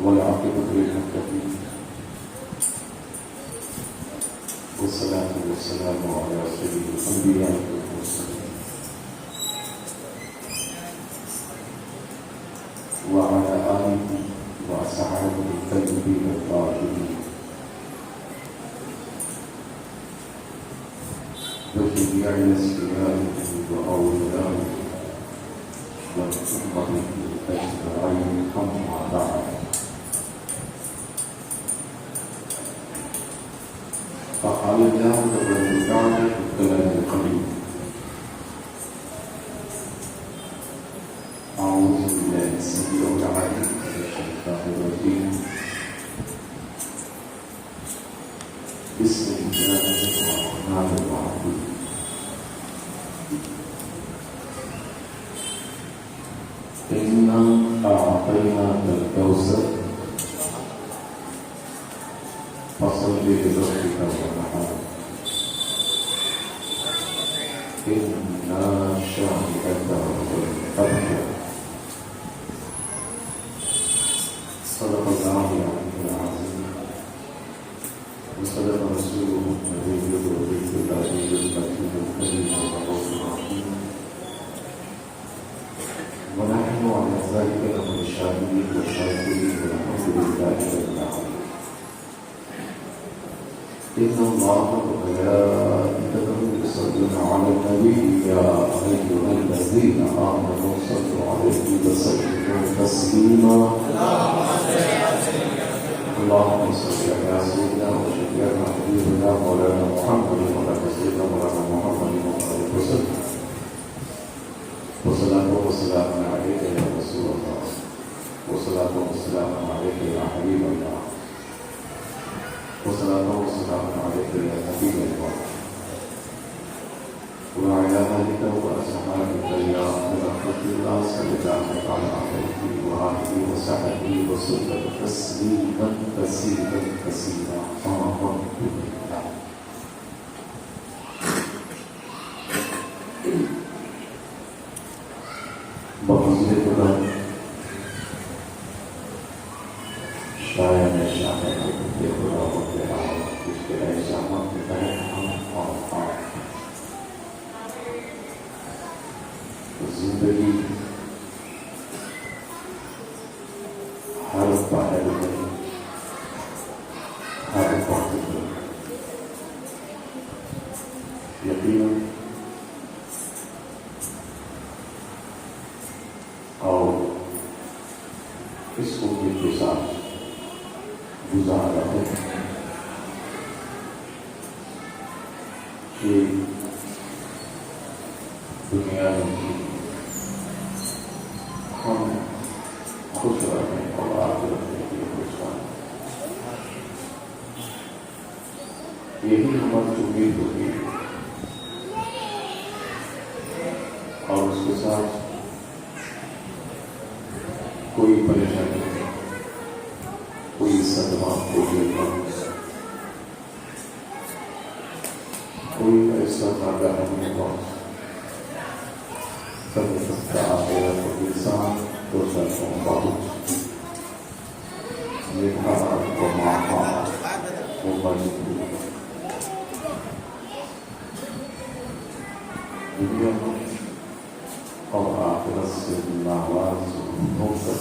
والعاقبة للمتقين والصلاة والسلام على سيد الأنبياء والمرسلين وعلى آله وأصحابه الطيبين الطاهرين وجميع أصفيائه وأوليائه والأمة أجمعين أما بعد فقال الله تبارك وتعالى في الكلام القديم أعوذ بالله السميع العليم من الشيطان الرجيم بسم الله الرحمن الرحيم إنا أعطيناك الكوثر فصل لربك وانحر إنا شانئك هو الأبتر صدق الله العظيم وصدق رسوله النبي الوفي العزيز المكين الكريم الرؤوف الرحيم ونحن على ذلك لمن الشاهدين والشاكرين والحمد لله رب العالمين. إن الله وملائكته يصلون على النبي يا أيها الذين آمنوا صلوا عليه وسلموا تسليما. اللهم صل على سيدنا وشفيعنا حبيبنا مولانا محمد وعلى سيدنا مولانا محمد وعلى وسلم والصلاة والسلام عليك يا رسول الله والصلاة والسلام عليك يا حبيب الله والصلاة والسلام عليك يا نبي الله وعلى آلك وأصحابك يا خلق الله صلى الله عليه وآله وصحبه وسلم تسليما كثيرا كثيرا. بمنزل بلند شاید شاید یہ خدا ہوتے رہا اس کے ایسا ہم بہن ہم اور آپ زندگی ہر پہلو میں ہر بات میں یقیناً اور اس امید کے ساتھ گزار رہے ہیں کہ دنیا میں ہم خوش رہیں اور آخرت میں بھی خوش رہیں. یہی ہماری امید ہوگی اور اس کے ساتھ کوئی پریشانی نہیں, کوئی صدمہ, کوئی کوئی ایسا ناگہانی نہیں پہنچ سکتا ہے. انسان تو سچوں بہت نبھا کو ماہا وہ مجبور دنیا میں اور آخرت سے ناراض ہو کر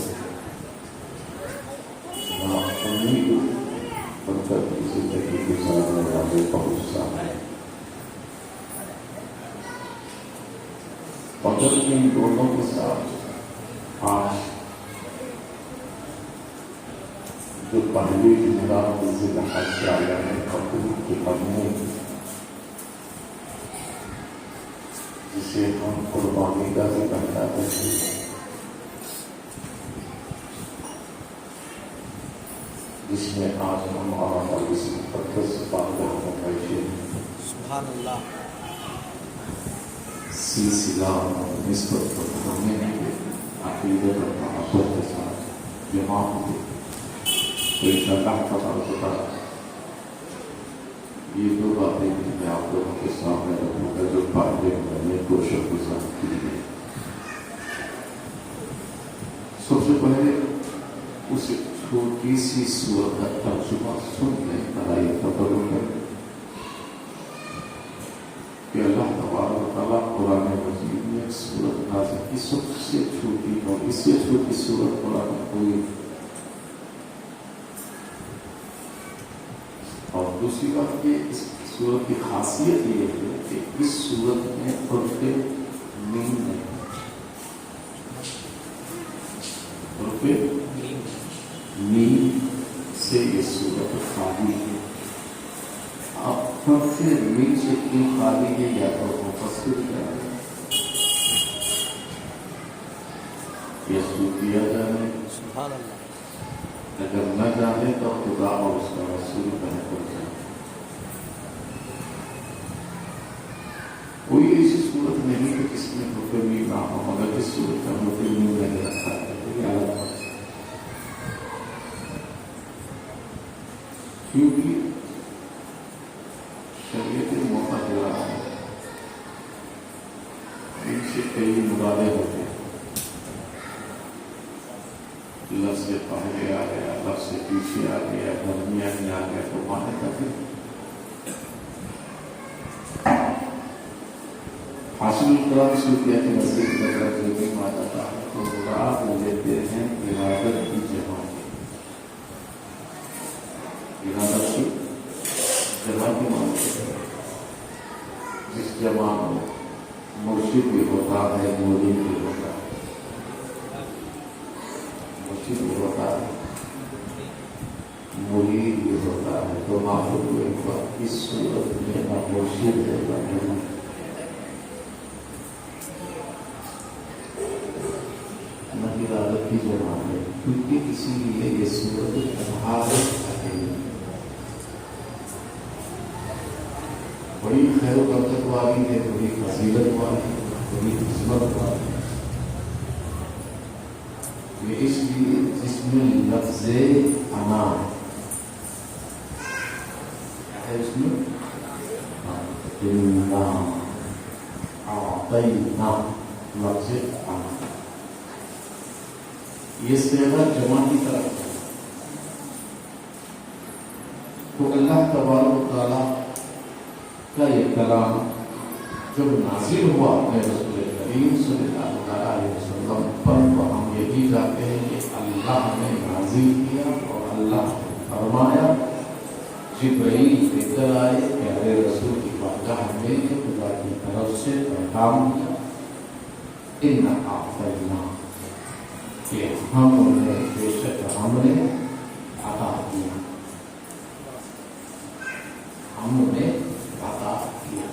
نا امید بن کر زندگی گزارنے والے بہت سارے مگر ان دونوں کے ساتھ آج جو پہلی جملہ ذی الحج آیا ہے قبول کے مضمون جسے ہم قربانی کا بھی کہلاتے ہیں, جس میں آج ہمارا اس مقدس بات سبحان اللہ سلسلہ نسبت کرنے کے عقیدت اور محبت کے ساتھ جمع ہوئے تو انشاءاللہ پتہ ہوتا یہ دو باتیں میں آپ لوگوں کے سامنے رکھوں گا جو پہلے میں نے کوشش گزار کی ہے. سب سے پہلے اس سے چھوٹی سی سورت کا ترجمہ سن لیں، بڑائی تبرک کریں کہ اللہ تبارک و تعالیٰ قرآن مجید میں ایک سورت نازل کی، سب سے چھوٹی اور اس سے چھوٹی سورت قرآن کوئی. اور دوسری بات کہ اس سورت کی خاصیت یہ ہے کہ اس سورت میں حرف میم نہیں، حرف میم سے یہ سورت خالی ہے. اب حرف میم سے کیوں خالی ہے یا تو مفسر کیا ہے یہ سوچ دیا جائے. سبحان اللہ. اگر نہ جانے تو خدا اور اس کا رسول بہتر جائے. کوئی ایسی صورت نہیں کہ جس میں حکمی نہ ہو، مگر جس صورت کا حکمی میں نے رکھا ہے کیونکہ شریعت معتبرہ ہے، ان سے کئی مرادیں ہوتے ہیں. لفظ سے پہلے آ گیا، لفظ سے پیچھے آ گیا، درمیان میں آ گیا تو مانے کرتے حاصل قرآن سوریا کی مسجد نظر جو بھی مانا تھا تو مراد لیتے ہیں ارادت کی جمع. ارادت کی جمع کی مانتے ہیں جس جمع میں مرشد بھی ہوتا ہے، مرید بھی ہوتا ہے. مرشد بھی ہوتا ہے، مرید بھی ہوتا ہے. تو معلوم ہوئے کہ اس صورت میں نہ مرشد ہے نہ مرید. ارادت کی جمع ہے کیونکہ اسی لیے یہ صورت بڑی خیر و برکت والی ہے، بڑی فضیلت والی ہے، بڑی عظمت والی ہے. یہ اس لیے جس میں لفظ انا ہے، اس میں لفظ انا یہ صیغہ جمع کی طرف ہے. تو اللہ تبارک و تعالیٰ کا یہ کلام جب نازل ہوا اپنے رسول کریم صلی اللہ علیہ وسلم پر تو ہم یہی جاتے ہیں کہ اللہ نے نازل کیا اور اللہ نے فرمایا جبرائیل لے کر آئے پیارے رسول کی بارگاہ میں خدا کی طرف سے پیغام کیا انّا اعطیناک کہ ہم نے بے شک ہم نے عطا کیا، ہم نے عطا کیا.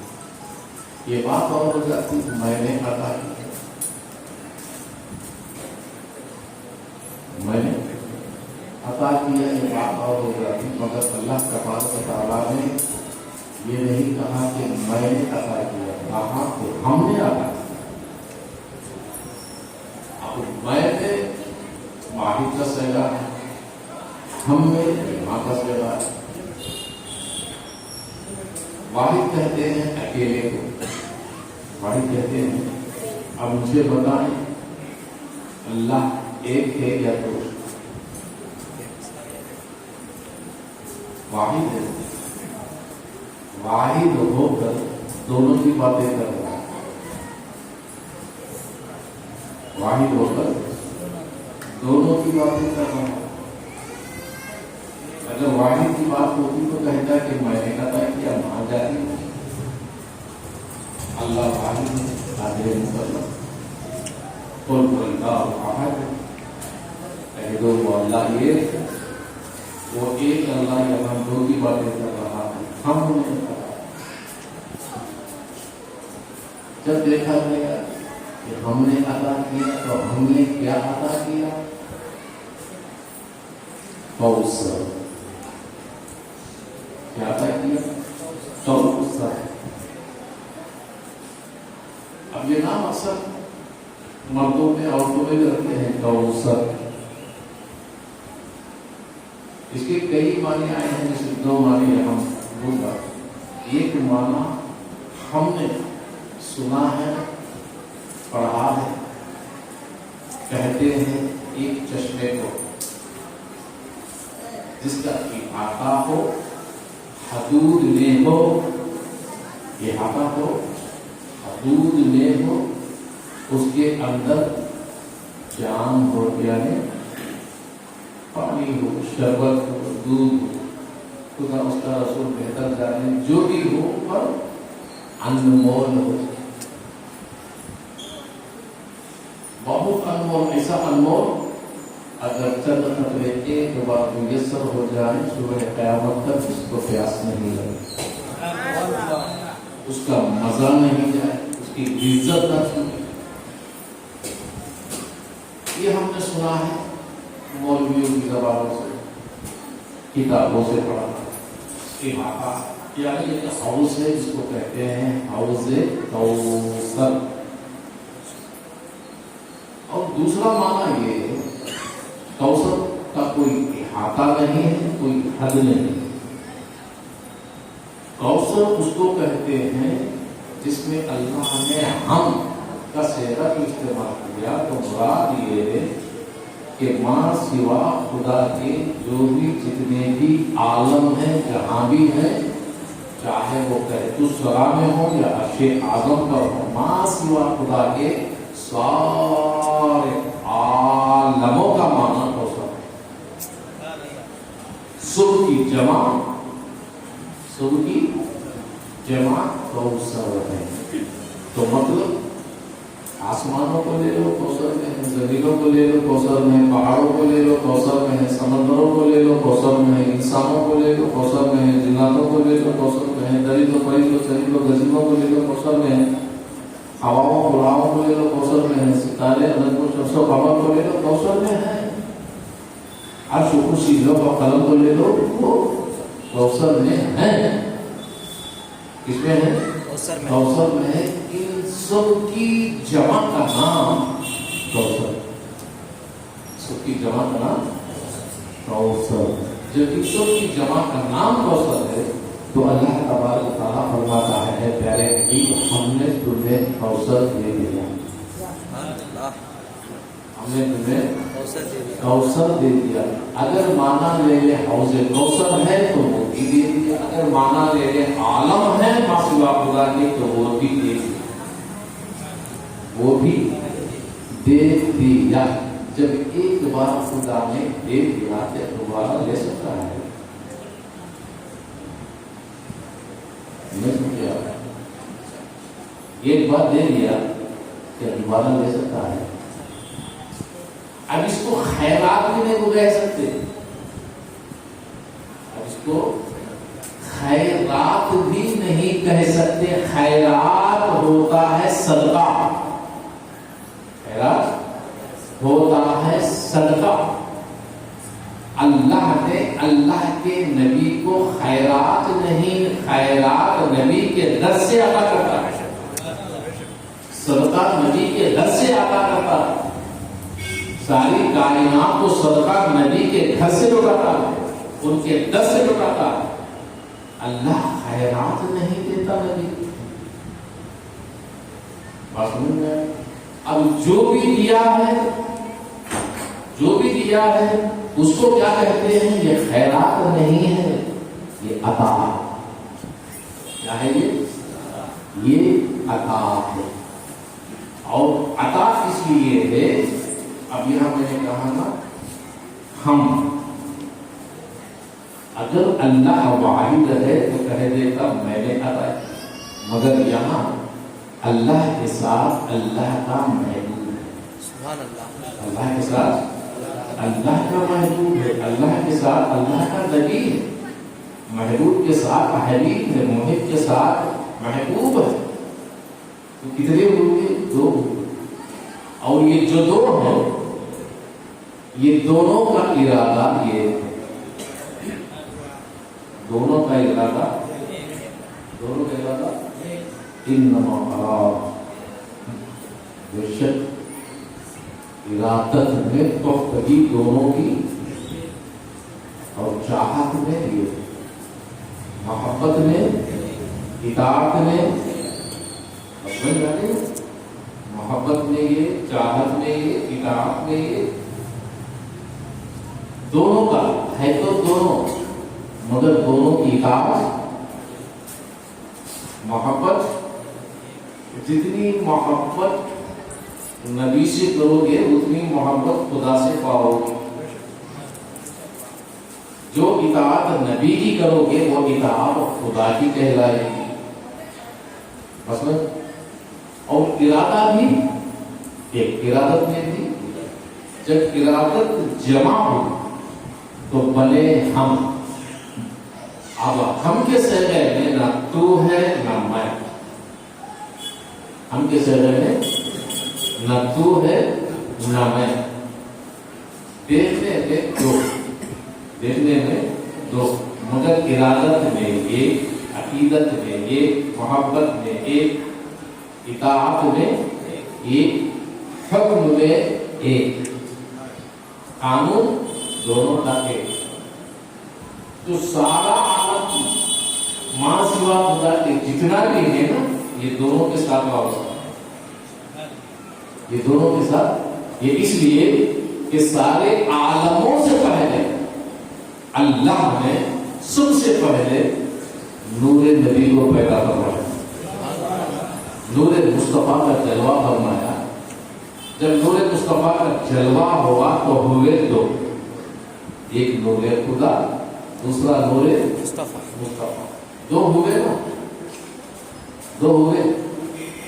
یہ بات اور ہو جاتی میں نے عطا کیا، میں نے عطا کیا، یہ بات اور ہو جاتی. مگر اللہ تبارک و تعالیٰ نے یہ نہیں کہا کہ میں نے عطا کیا، کہا کہ ہم نے عطا کیا. میں نے واحد کا صیغہ ہے، ہم میں ماں کا صیغہ ہے. واحد کہتے ہیں اکیلے کو، واحد کہتے ہیں. اب مجھے بتائیں اللہ ایک ہے یا دو؟ واحد ہے. واحد ہو کر دونوں کی باتیں کر رہا ہے. واحد ہو کر دونوں کی باتیں کر رہا ہے. اگر واحد کی بات ہوتی تو کہتا کہ میں نے عطا کیا، مان جاتی. اللہ واحد ہے، قادر مطلق. قل اللہ احد، کہہ دو وہ اللہ ایک، وہ ایک اللہ یہاں دو کی باتیں کر رہا ہے. ہم نے جب دیکھا گیا کہ ہم نے عطا کیا تو ہم نے کیا عطا کیا؟ کوثر. کیا عطا کیا؟ کوثر. اب یہ نام اکثر مردوں میں عورتوں میں رکھتے ہیں کوثر. اس کے کئی معنی آئے ہیں، جیسے دو معنی ہم بول گا. ایک معنی ہم نے سنا ہے، پڑھا ہے. کہتے ہیں ایک چشمے کو جس کا احاطہ ہو، حدود میں ہو، احاطہ ہو، حدود میں ہو، اس کے اندر جام ہو، یعنی پانی ہو، شربت ہو، دودھ ہو، خدا اس کا رسول بہتر جانے، جو بھی ہو پر انمول ہو، بہت انمول، ایسا انمول اگر چند قطرے ایک بار میسر ہو جائے صبح قیامت تک اس کو پیاس نہیں لگے، اس کا مزہ نہیں جائے، اس کی عزت نہ چھوٹے۔ یہ ہم نے سنا ہے مولویوں کی زبانوں سے، کتابوں سے پڑھا، یعنی ایک حوض ہے جس کو کہتے ہیں حوض کوثر، اور دوسرا معنی یہ ہے کوثر کا کوئی احاطہ نہیں ہے، کوئی حد نہیں۔ کوثر اس کو کہتے ہیں جس میں اللہ نے ہم کا صیغہ استعمال کیا، تو مراد یہ ہے کہ ماں سوا خدا کے جو بھی جتنے بھی عالم ہیں جہاں بھی ہیں، چاہے وہ قحط الثری میں ہو یا عرش اعظم پر ہو، ماں سوا خدا کے سارے عالموں کا معنی کوثر ہے۔ صبح کی جمع، صبح کی جمع کوثر ہے، تو مطلب آسمانوں کو لے لو کوثر میں ہے، زمینوں کو لے لو کوثر میں ہے، پہاڑوں کو لے لو کوثر میں ہے، سمندروں کو لے لو کوثر میں ہے، انسانوں کو لے لو کوثر میں ہے، جناتوں کو لے لو کوثر میں ہے، درندوں پرندوں چرندوں گزینوں کو لے لو کوثر میں ہے، ہواؤں غلاؤں کو لے لو کوثر میں ہے، ستارے نجم و شمس و قمر کو لے لو کوثر میں ہے، عرش و کرسی لوح و قلم کو لے لو وہ کوثر میں ہے۔ کس میں ہے؟ کوثر میں ہے۔ ان سب کی جمع کا نام کوثر، سب کی جمع کا نام کوثر۔ جب ان سب کی جمع کا نام کوثر ہے تو اللہ تبارک و تعالیٰ فرماتا ہے پیارے حبیب ہم نے تمہیں کوثر دے دیا، ہم نے تمہیں کوثر دے دیا۔ اگر معنی لے لے حوض کوثر ہے تو وہ بھی دے دیا، اگر معنی لے لے عالم ہے ما سوا خدا کے تو وہ بھی دے دیا، وہ بھی دے دیا۔ جب ایک بار خدا نے دے دیا تو دوبارہ لے سکتا ہے؟ ایک بار دے دیا کہ دوبارہ لے سکتا ہے؟ اب اس کو خیرات بھی نہیں کہہ سکتے، اب اس کو خیرات بھی نہیں کہہ سکتے۔ خیرات ہوتا ہے صدقہ، خیرات ہوتا ہے صدقہ۔ اللہ نے اللہ کے نبی کو خیرات نہیں، خیرات نبی کے در سے عطا کرتا ہے، صدقہ نبی کے در سے عطا کرتا ہے۔ ساری کائنات کو صدقہ نبی کے گھر سے لوٹاتا ہے، ان کے در سے لوٹاتا ہے۔ اللہ خیرات نہیں دیتا نبی، بات سمجھ میں؟ اب جو بھی دیا ہے، جو بھی دیا ہے اس کو کیا کہتے ہیں؟ یہ خیرات نہیں ہے، یہ عطا ہے۔ کیا ہے یہ عطا ہے۔ اور عطا اس لیے ہے، اب یہاں میں نے کہا نا ہم، اگر اللہ واحد ہے تو کہہ دیتا میں نے عطا، مگر یہاں اللہ کے ساتھ اللہ کا محبوب ہے، سبحان اللہ، اللہ کے ساتھ اللہ کا محبوب ہے، اللہ کے ساتھ اللہ کا نبی ہے، محبوب کے ساتھ حبیب ہے، محب کے ساتھ محبوب ہے۔ تو کتنے ہوئے؟ دو۔ اور یہ جو دو ہیں یہ دونوں کا ارادہ یہ ہے، دونوں کا ارادہ، دونوں کا ارادہ انما اراد، بے شک ارادت میں توفیقی دونوں کی، اور چاہت میں یہ، محبت میں، اطاعت میں، محبت میں یہ، چاہت میں یہ، اطاعت میں یہ، دونوں کا ہے تو دونوں، مگر دونوں کی اطاعت محبت، جتنی محبت نبی سے کرو گے اتنی محبت خدا سے پاؤ گے. جو اطاعت نبی کی کرو گے وہ اطاعت خدا کی کہلائے گی. مثلا اور ارادہ بھی ایک ارادت میں تھی، جب ارادت جمع ہو تو بنے ہم. اب ہم کے صیغے میں نہ تو ہے نہ میں، ہم کے صیغے میں نہ تو ہے نہ میں. دیکھنے میں دو، مگر ارادت میں ایک، عقیدت میں ایک، محبت میں ایک، اطاعت میں ایک، حکم میں ایک، قانون دونوں کا ایک. تو سارا عالم ماں سوا خدا کے جتنا بھی ہے نا یہ دونوں کے ساتھ وابستہ ہے. یہ دونوں کے ساتھ، یہ اس لیے کہ سارے عالموں سے پہلے اللہ نے سب سے پہلے نور نبی کو پیدا کروایا، نور مصطفیٰ کا جلوہ فرمایا. جب نور مصطفیٰ کا جلوہ ہوا تو ہوئے دو، ایک نور خدا، دوسرا نور مصطفیٰ. دو ہوئے نا، دو ہوئے.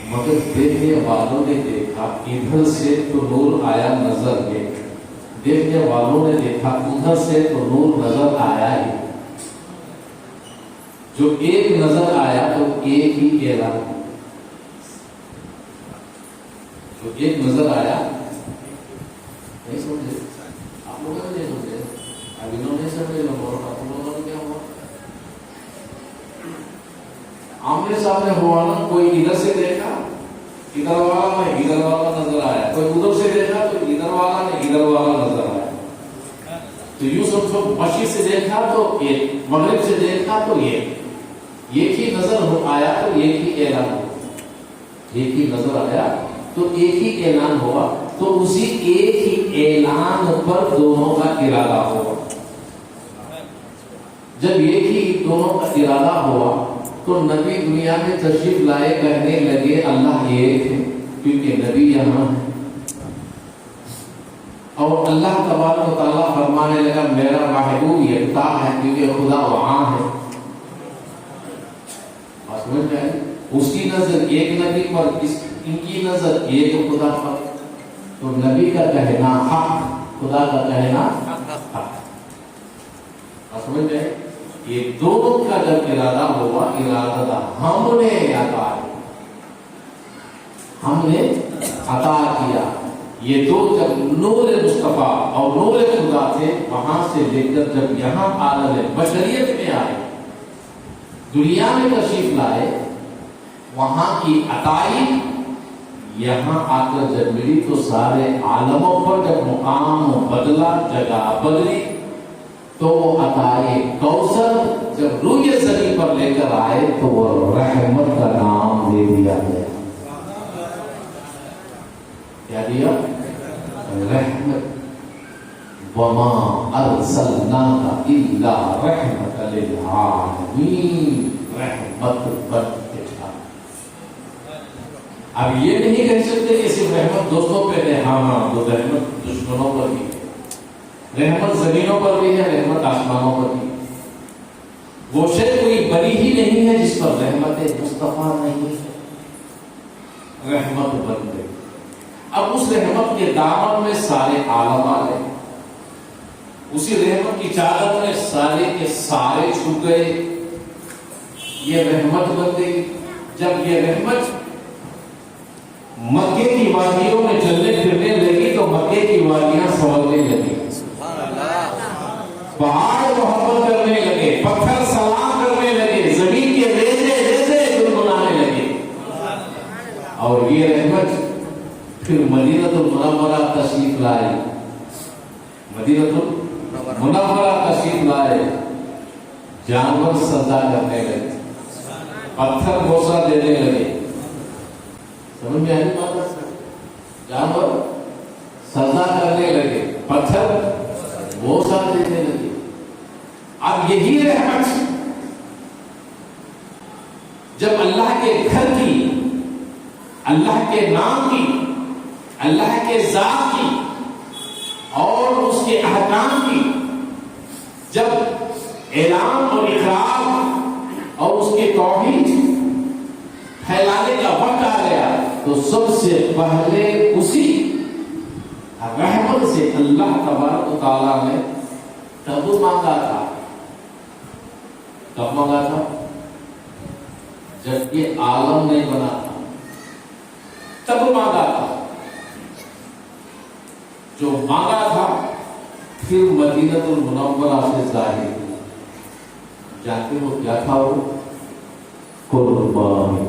مگر دیکھنے والوں نے دیکھا ادھر سے تو نور آیا نظر میں، دیکھنے والوں نے دیکھا ادھر سے تو نور نظر آیا ہی. جو ایک نظر آیا تو ایک ہی اعلان، جو ایک نظر آیا نہیں سمجھے آپ لوگوں نے، نہیں سمجھے اب انہوں نے سمجھے آپ لوگوں نے کیا ہوا. آمنے سامنے ہوا نا، کوئی ادھر سے دیکھا ادھر والا میں ادھر والا نظر آیا، کوئی ادھر سے دیکھا تو ادھر والا میں ادھر والا نظر آیا. تو یوں سمجھو مشرق سے دیکھا تو ایک، مغرب سے دیکھا تو ایک ہی نظر آیا تو ایک ہی اعلان ہوا، ایک ہی نظر آیا تو ایک ہی اعلان ہوا. تو اسی ایک ہی اعلان پر دونوں کا ارادہ ہوا. جب ایک ہی دونوں کا ارادہ ہوا تو نبی دنیا میں تشریف لائے، کہنے لگے اللہ ایک ہے کیونکہ نبی یہاں ہے. اور اللہ تبارک و تعالیٰ فرمانے لگا میرا محبوب یکتا ہے کیونکہ خدا وہاں ہے. سمجھ میں آئی؟ اس کی نظر ایک نبی پر، ان کی نظر ایک خدا پر. تو نبی کا کہنا حق، خدا کا کہنا حق. سمجھ میں آئی؟ یہ دونوں کا جب ارادہ ہوا، ارادہ ہم نے عطا کیا. یہ دو جب نور مصطفیٰ اور نور خدا تھے، وہاں سے لے کر جب یہاں عالم بشریت میں آئے، دنیا میں تشریف لائے، وہاں کی عطائی یہاں آ کر جب ملی تو سارے عالموں پر جب مقام بدلا، جگہ بدلی، تو وہ عطائے کوثر جب روئے زمین پر لے کر آئے تو وہ رحمت کا نام دے دیا گیا. کیا دیا؟ رحمت. وما ارسلناک الا رحمت للعالمین. رحمت بن کے تھا. اب یہ نہیں کہہ سکتے کہ صرف رحمت دوستوں پہ ہے، ہاں تو رحمت دشمنوں پر بھی ہے، رحمت زمینوں پر بھی ہے، رحمت آسمانوں پر بھی. وہ شے کوئی بری ہی نہیں ہے جس پر رحمت مصطفیٰ نہیں ہے. رحمت بن گئی. اب اس رحمت کے دامن میں سارے عالم آ گئے، اسی رحمت کی چادر میں سارے کے سارے چھپ گئے. یہ رحمت بن گئی. جب یہ رحمت مکے کی وادیوں میں چلنے پھرنے لگی تو مکے کی وادیاں سنورنے لگی، پہاڑ محبت کرنے لگے، پتھر سلام کرنے لگے، زمین کے ریزے ریزے گنگنانے لگے. اور یہ رحمت پھر مدینہ المنورہ تشریف لائے، مدینہ المنورہ تشریف لائے. جانور سجدہ کرنے لگے، پتھر بوسہ دینے لگے. سمجھ میں آئی بات؟ جانور سجدہ کرنے لگے، پتھر وہ ساتھ دینے لگے. اب یہی رحمت جب اللہ کے گھر کی، اللہ کے نام کی، اللہ کے ذات کی اور اس کے احکام کی جب اعلان اور اقرار اور اس کے توحید پھیلانے کا وقت آ گیا تو سب سے پہلے اسی رحمت سے اللہ تبارک و تعالیٰ نے تب مانگا تھا. کب مانگا تھا؟ جب یہ عالم نہیں بنا تھا تب مانگا تھا. جو مانگا تھا پھر مدینہ المنورہ سے ظاہر ہوا. جانتے ہو کیا تھا وہ؟ قربانی.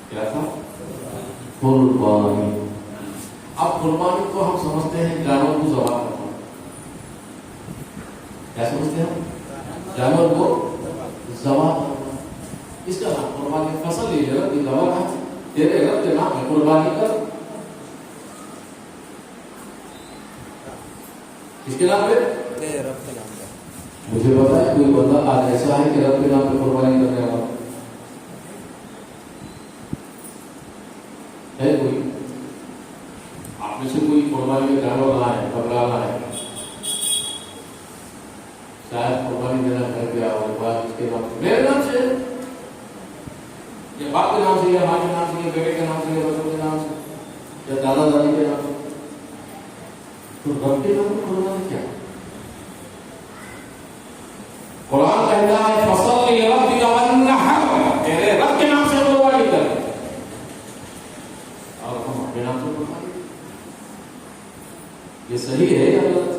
کیا تھا؟ قربانی. اب قربانی کو ہم سمجھتے ہیں جانور کو ذبح کرنا. کیا سمجھتے ہیں؟ جانور کو ذبح کرنا. اس کا نام قربانی. فصل یہ رب کی دوا ہے، تیرے رب کے نام ہے قربانی کر. اس کے نام پہ رب کے نام کا. مجھے پتا ہے کوئی بندہ آج ایسا ہے کہ رب کے نام پہ قربانی کرنے والا ہے. کوئی آپ میں سے کوئی قربانی کا جانور لائے، بکرا لائے، شاید قربانی دینا گھر گیا اور بعد اس کے نام سے، میرے نام سے یا باپ کے نام سے یا ماں کے نام سے یا بیٹے کے نام سے یا بچوں کے نام سے یا دادا دادی کے نام سے. تو رب کے نام پر قربانی کیا؟ قرآن کہتا ہے فصل لربک وانحر، تیرے رب کے نام سے قربانی کر. اور ہم اپنے نام سے قربانی، یہ صحیح ہے یا غلط؟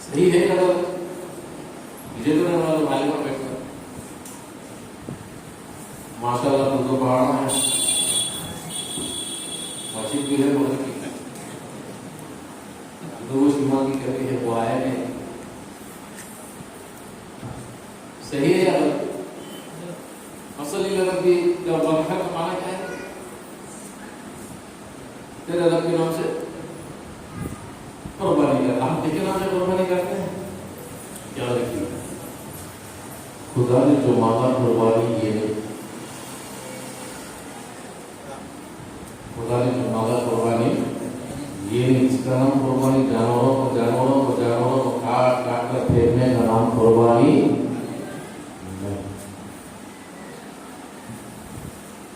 صحیح ہے یا غلط؟ مجھے تو نہیں معلوم. معلوم بیٹھا ماشاء اللہ تو پڑھانا ہے، مسجد بھی ہے بہت کی دوست ایمان کی کبھی ہے وہ آئے نہیں. صحیح ہے یا غلط؟ مسئلہ رب کی جب وقفہ کا معنی کیا ہے؟ تیرے رب کے نام سے قربانی کرنا. ہم کس کے نام سے قربانی کرتے ہیں؟ کیا رکھیے خدا نے جو مانگا قربانی یہ نہیں. خدا نے جو مانگا قربانی یہ نہیں. اس کا نام قربانی جانوروں کو کاٹ کاٹ کر پھینکنے کا نام قربانی نہیں.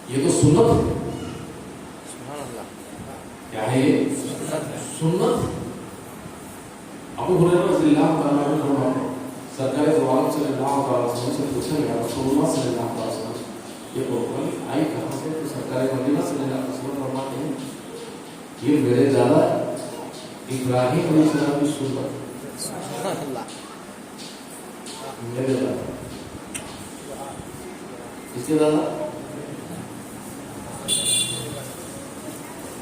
یہ تو سنت ہے. کیا ہے یہ؟ سنت. ابو ہریرہ رضی اللہ تعالیٰ عنہ فرماتے ہیں سرکار دو عالم صلی اللہ علیہ وسلم سے پوچھا گیا رسول اللہ صلی اللہ علیہ وسلم یہ قربانی آئی کہاں سے؟ تو سرکار مدینہ صلی اللہ علیہ وسلم فرماتے ہیں یہ میرے دادا ابراہیم علیہ السلام کی سنت. میرے دادا اس کے دادا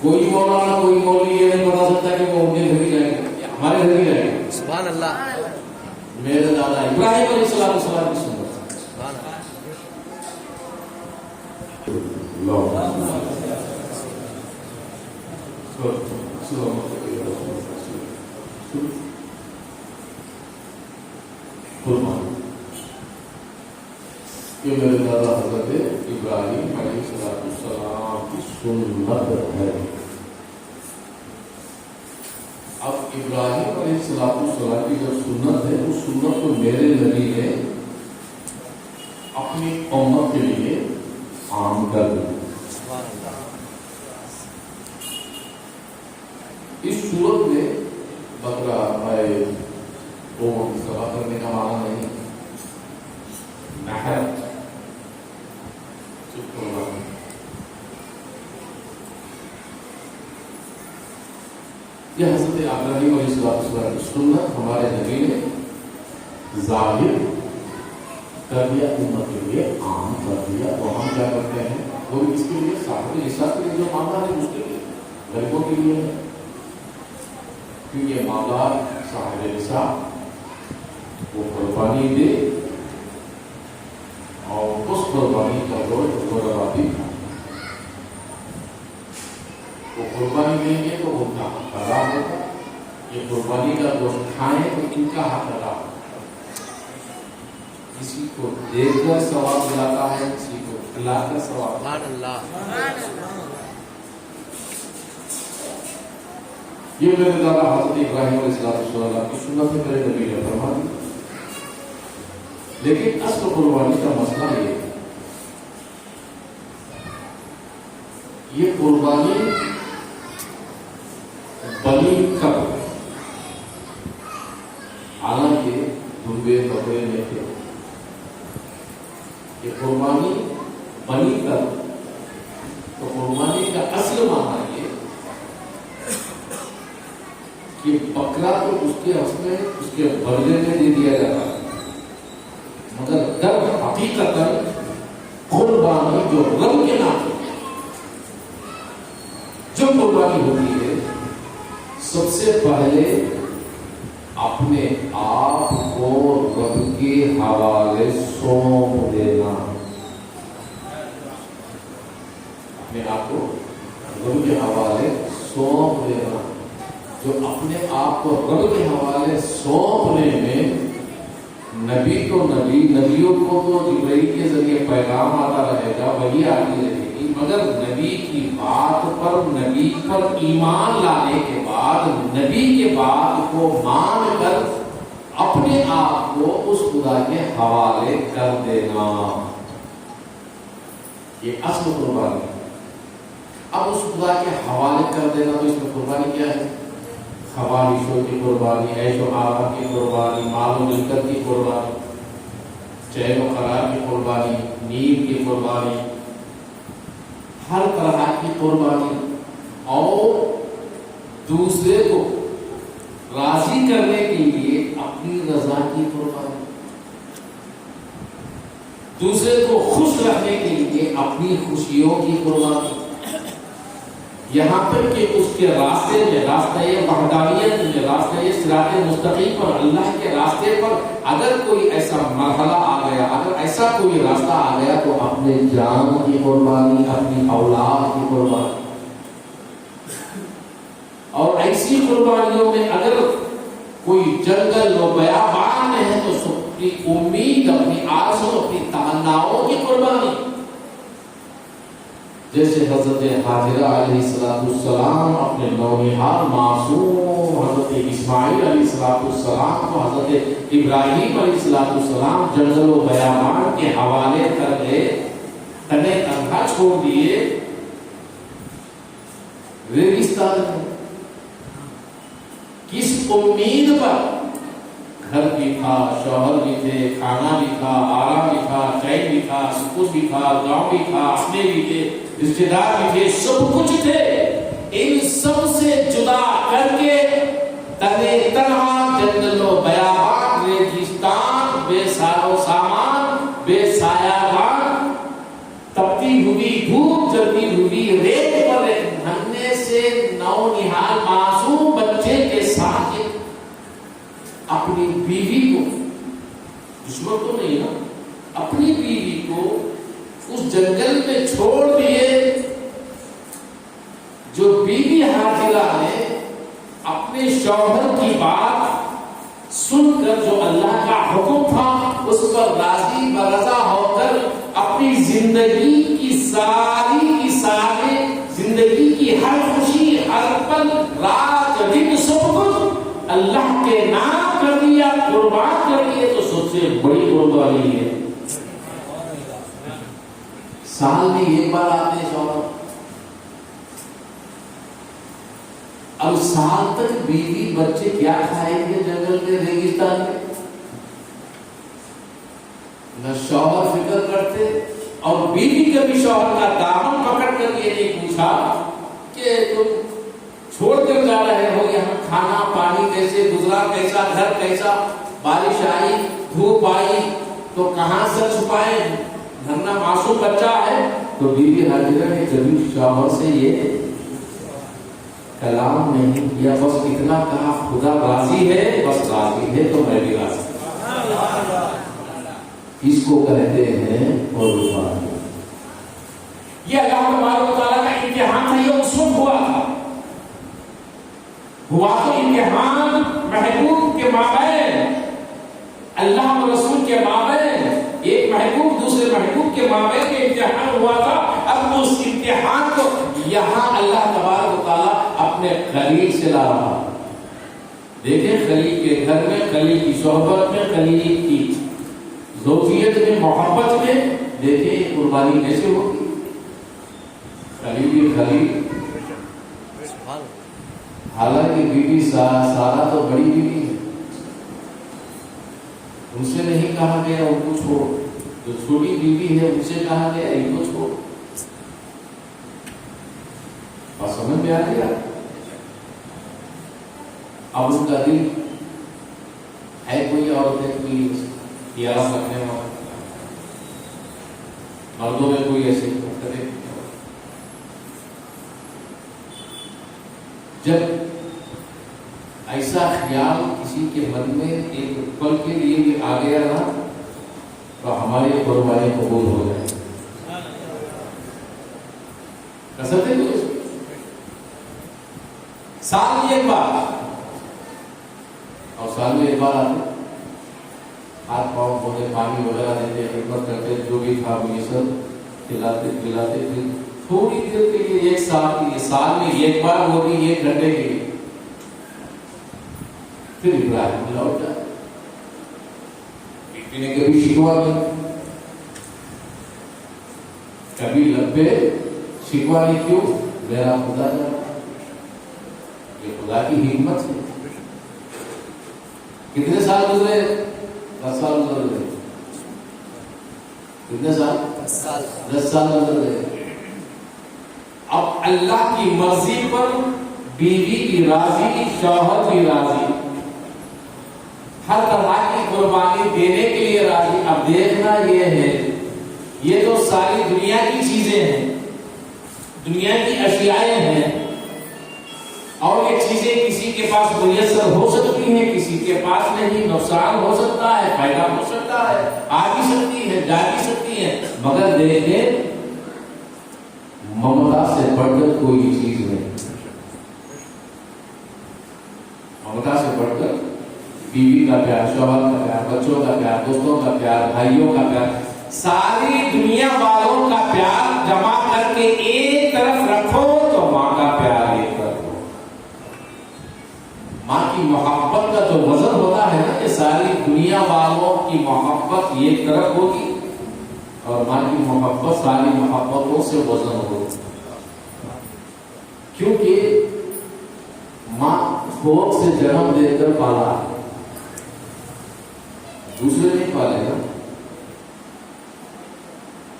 کوئی مولانا کوئی مولوی یہ نہیں بتا سکتا کہ وہ ان کے گھر ہی جائیں گے، ہمارے گھر ہی جائیں گے. سبحان اللہ. میرے دادا ابراہیم علیہ السلام کی سنت. سبحان یہ میرے دادا حضرت ابراہیم علیہ السلام کی سنت ہے. اب ابراہیم علیہ السلام کی جو سنت ہے اس سنت کو میرے نبی نے اپنی امت کے لیے عام کر دیا. اس صورت میں بکرا وہ ذبح کرنے کا معنی نہیں. نحر یہ حضرت ابراہیم علیہ السلام کی سنت ہمارے نبی نے ظاہر کر دیا، امت کے لیے عام کر دیا. تو ہم کیا کرتے ہیں وہ اس کے لیے صاحب نصاب کے لیے جو مانگا ہے اس کے لیے غریبوں کے لیے ہے. کیونکہ مانگا صاحب نصاب وہ قربانی دے اور اس قربانی کا گوشت وہ قربانی دیں گے تو ان کا حق ادا ہوگا، یہ قربانی کا گوشت کھائیں تو ان کا حق ادا ہوگا۔ کسی کو دے کر ثواب ملاتا ہے، کسی کو کھلا کر ثواب ملاتا ہے۔ سبحان اللہ۔ یہ میرے دادا حضرت ابراہیم علیہ السلام کی سنت ہے، میرے نبی نے فرما دی۔ لیکن اصل قربانی کا مسئلہ یہ ہے، یہ قربانی بنی کب؟ حالانکہ دمبے بکرے میں تھے، یہ قربانی بنی کب؟ تو قربانی کا اصل معنی یہ کہ بکرا تو اس کے حصے اس کے بدلے میں دے دیا جاتا ہے، مگر در حقیقت قربانی جو رب کے نام ہے، جو قربانی ہوتی ہے، سب سے پہلے اپنے آپ کو رب کے حوالے سونپ دینا، اپنے آپ کو رب کے حوالے سونپ دینا۔ جو اپنے آپ کو رب کے حوالے سونپنے میں نبی تو نبی، نبیوں کو تو جبرائیل کے ذریعے پیغام آتا رہے گا، وہی آتی رہے گی، مگر نبی کی بات پر، نبی پر ایمان لانے کے بعد، نبی کے بات کو مان کر اپنے آپ کو اس خدا کے حوالے کر دینا، یہ اصل قربانی ہے۔ اب اس خدا کے حوالے کر دینا، تو اس میں قربانی کیا ہے؟ خواہشوں کی قربانی، عیش و آرام کی قربانی، مال و ملکت کی قربانی، چین و قرار کی قربانی، نیند کی قربانی، ہر طرح کی قربانی، اور دوسرے کو راضی کرنے کے لیے اپنی رضا کی قربانی، دوسرے کو خوش رکھنے کے لیے اپنی خوشیوں کی قربانی، یہاں پر کہ اس کے راستے میں، راستہ وحدانیت میں، راستہ صراط مستقیم پر، اللہ کے راستے پر اگر کوئی ایسا مرحلہ آ گیا، اگر ایسا کوئی راستہ آ گیا، تو اپنے جان کی قربانی، اپنی اولاد کی قربانی، اور ایسی قربانیوں میں اگر کوئی جنگل و بیابان میں ہے تو اپنی امید، اپنی آرزو، اپنی تمناؤں کی قربانی، جیسے حضرت حاجرہ علیہ السلام اپنے نونہال معصوم حضرت اسماعیل علیہ السلام کو حضرت ابراہیم علیہ السلام جنگل و بیابان کے حوالے کر گئے، تنے تنہا چھوڑ دیے ریگستان میں، کس امید پر؟ گھر بھی تھا، شوہر بھی تھے، کھانا بھی تھا، آرام بھی تھا، چین بھی تھا، سکون بھی تھا، گاؤں بھی تھا، اپنے بھی تھے، رشتے دار بھی تھے، سب کچھ تھے، ان سب سے جدا کر کے تنے تنہا جنگل و بیابان، ریگستان، بے سار و سامان، بے سایہ بان، تپتی ہوئی دھوپ، جلتی ہوئی ریت پر ننھے سے نونہال معصوم بچے کے ساتھ اپنی بیوی کو، دشمن تو نہیں نا، اپنی بیوی کو اس جنگل میں چھوڑ دیے، جو بیوی حاجرہ نے اپنے شوہر کی بات سن کر، جو اللہ کا حکم تھا اس پر راضی برضا ہو کر اپنی زندگی کی ساری زندگی کی ہر خوشی، ہر پل، رات دن، سب کچھ اللہ کے نام کر دیا، قربان کر دیے، تو سب سے بڑی قربانی ہے۔ سال میں ایک بار آتے ہیں شوہر، اب سال تک بیوی بچے کیا کھائیں گے جنگل میں، ریگستان میں؟ نہ شوہر فکر کرتے، اور بیوی کبھی شوہر کا دامن پکڑ کر یہ نہیں پوچھا کہ تم چھوڑ کر جا رہے ہو، یہاں کھانا پانی کیسے گزرا، کیسا گھر، کیسا بارش آئی، دھوپ آئی تو کہاں سر چھپائے، ننھا معصوم بچہ ہے۔ تو بیوی حاجرہ نے کبھی شوہر سے یہ کلام نہیں کیا، بس اتنا کہا خدا راضی ہے، بس راضی ہے تو میں بھی راضی۔ اس کو کہتے ہیں قربانی۔ یہ اللہ تبارک و تعالیٰ کا امتحان تھا، یہ اس وقت ہوا تھا ہوا تو امتحان محبوب کے مابین، اللہ و رسول کے مابین، ایک محبوب دوسرے محبوب کے مابین کے امتحان ہوا تھا۔ اب اس امتحان کو یہاں اللہ تبارک و تعالیٰ اپنے خلیل سے لا رہا۔ دیکھیں خلیل کے گھر میں، خلیل کی صحبت میں، خلیل کی زوجیت میں، محبت میں، دیکھیں قربانی کیسے ہوگی۔ خلیل خلیل، حالانکہ بی بی سارا تو بڑی بیوی ہے، ان سے نہیں کہا گیا ان کو چھوڑ، جو چھوٹی بیوی ہے ان سے کہا گیا ان کو چھوڑ۔ بات سمجھ میں آ گیا؟ اب ان کا دل ہے کوئی عورت ہے کوئی پیارا رکھنے والا، مردوں میں کوئی ایسے کرے؟ جب ایسا خیال کسی کے من میں ایک پل کے لیے بھی آ گیا نا تو ہماری قربانی قبول ہو جائے۔ کر سکتے ہیں سال میں ایک بار، اور سال میں ایک بار آتے، ہاتھ پاؤں دھوتے، پانی وغیرہ دیتے، خدمت کرتے، جو بھی تھا وہ یہ سب کھلاتے پھر تھوڑی دیر کے لیے، ایک سال کے لیے، سال میں ایک بار، وہ بھی 1 گھنٹے کے لیے، پھر ابراہیم لوٹ جائے۔ بیٹی نے کبھی شکوا نہیں، کبھی لبے شکوا نہیں، کیوں؟ میرا خدا جانا، یہ خدا کی حکمت ہے۔ کتنے سال گزرے؟ 10 سال گزر گئے۔ کتنے سال؟ 10 سال گزر گئے۔ اب اللہ کی مرضی پر بیوی بھی راضی، شوہر بھی راضی، ہر طرح کی قربانی دینے کے لیے راضی۔ اب دیکھنا یہ ہے، یہ تو ساری دنیا کی چیزیں ہیں، دنیا کی اشیاء ہیں، اور یہ چیزیں کسی کے پاس میسر ہو سکتی ہیں، کسی کے پاس نہیں، نقصان ہو سکتا ہے، فائدہ ہو سکتا ہے، آ بھی سکتی ہے، جا بھی سکتی ہے، مگر دیکھیں ممتا سے بڑھ کر کوئی چیز نہیں، ممتا سے بڑھ کر بیوی کا پیار، شوہر کا پیار، بچوں کا پیار، دوستوں کا پیار، بھائیوں کا پیار، ساری دنیا والوں کا پیار جمع کر کے ایک طرف رکھو تو ماں کا پیار ایک طرف ہو۔ ماں کی محبت کا جو وزن ہوتا ہے نا، کہ ساری دنیا والوں کی محبت ایک طرف ہوگی اور ماں کی محبت ساری محبتوں سے وزن ہوگی، کیونکہ ماں خوف سے جنم دے کر پالا، دوسرے نہیں پالے گا۔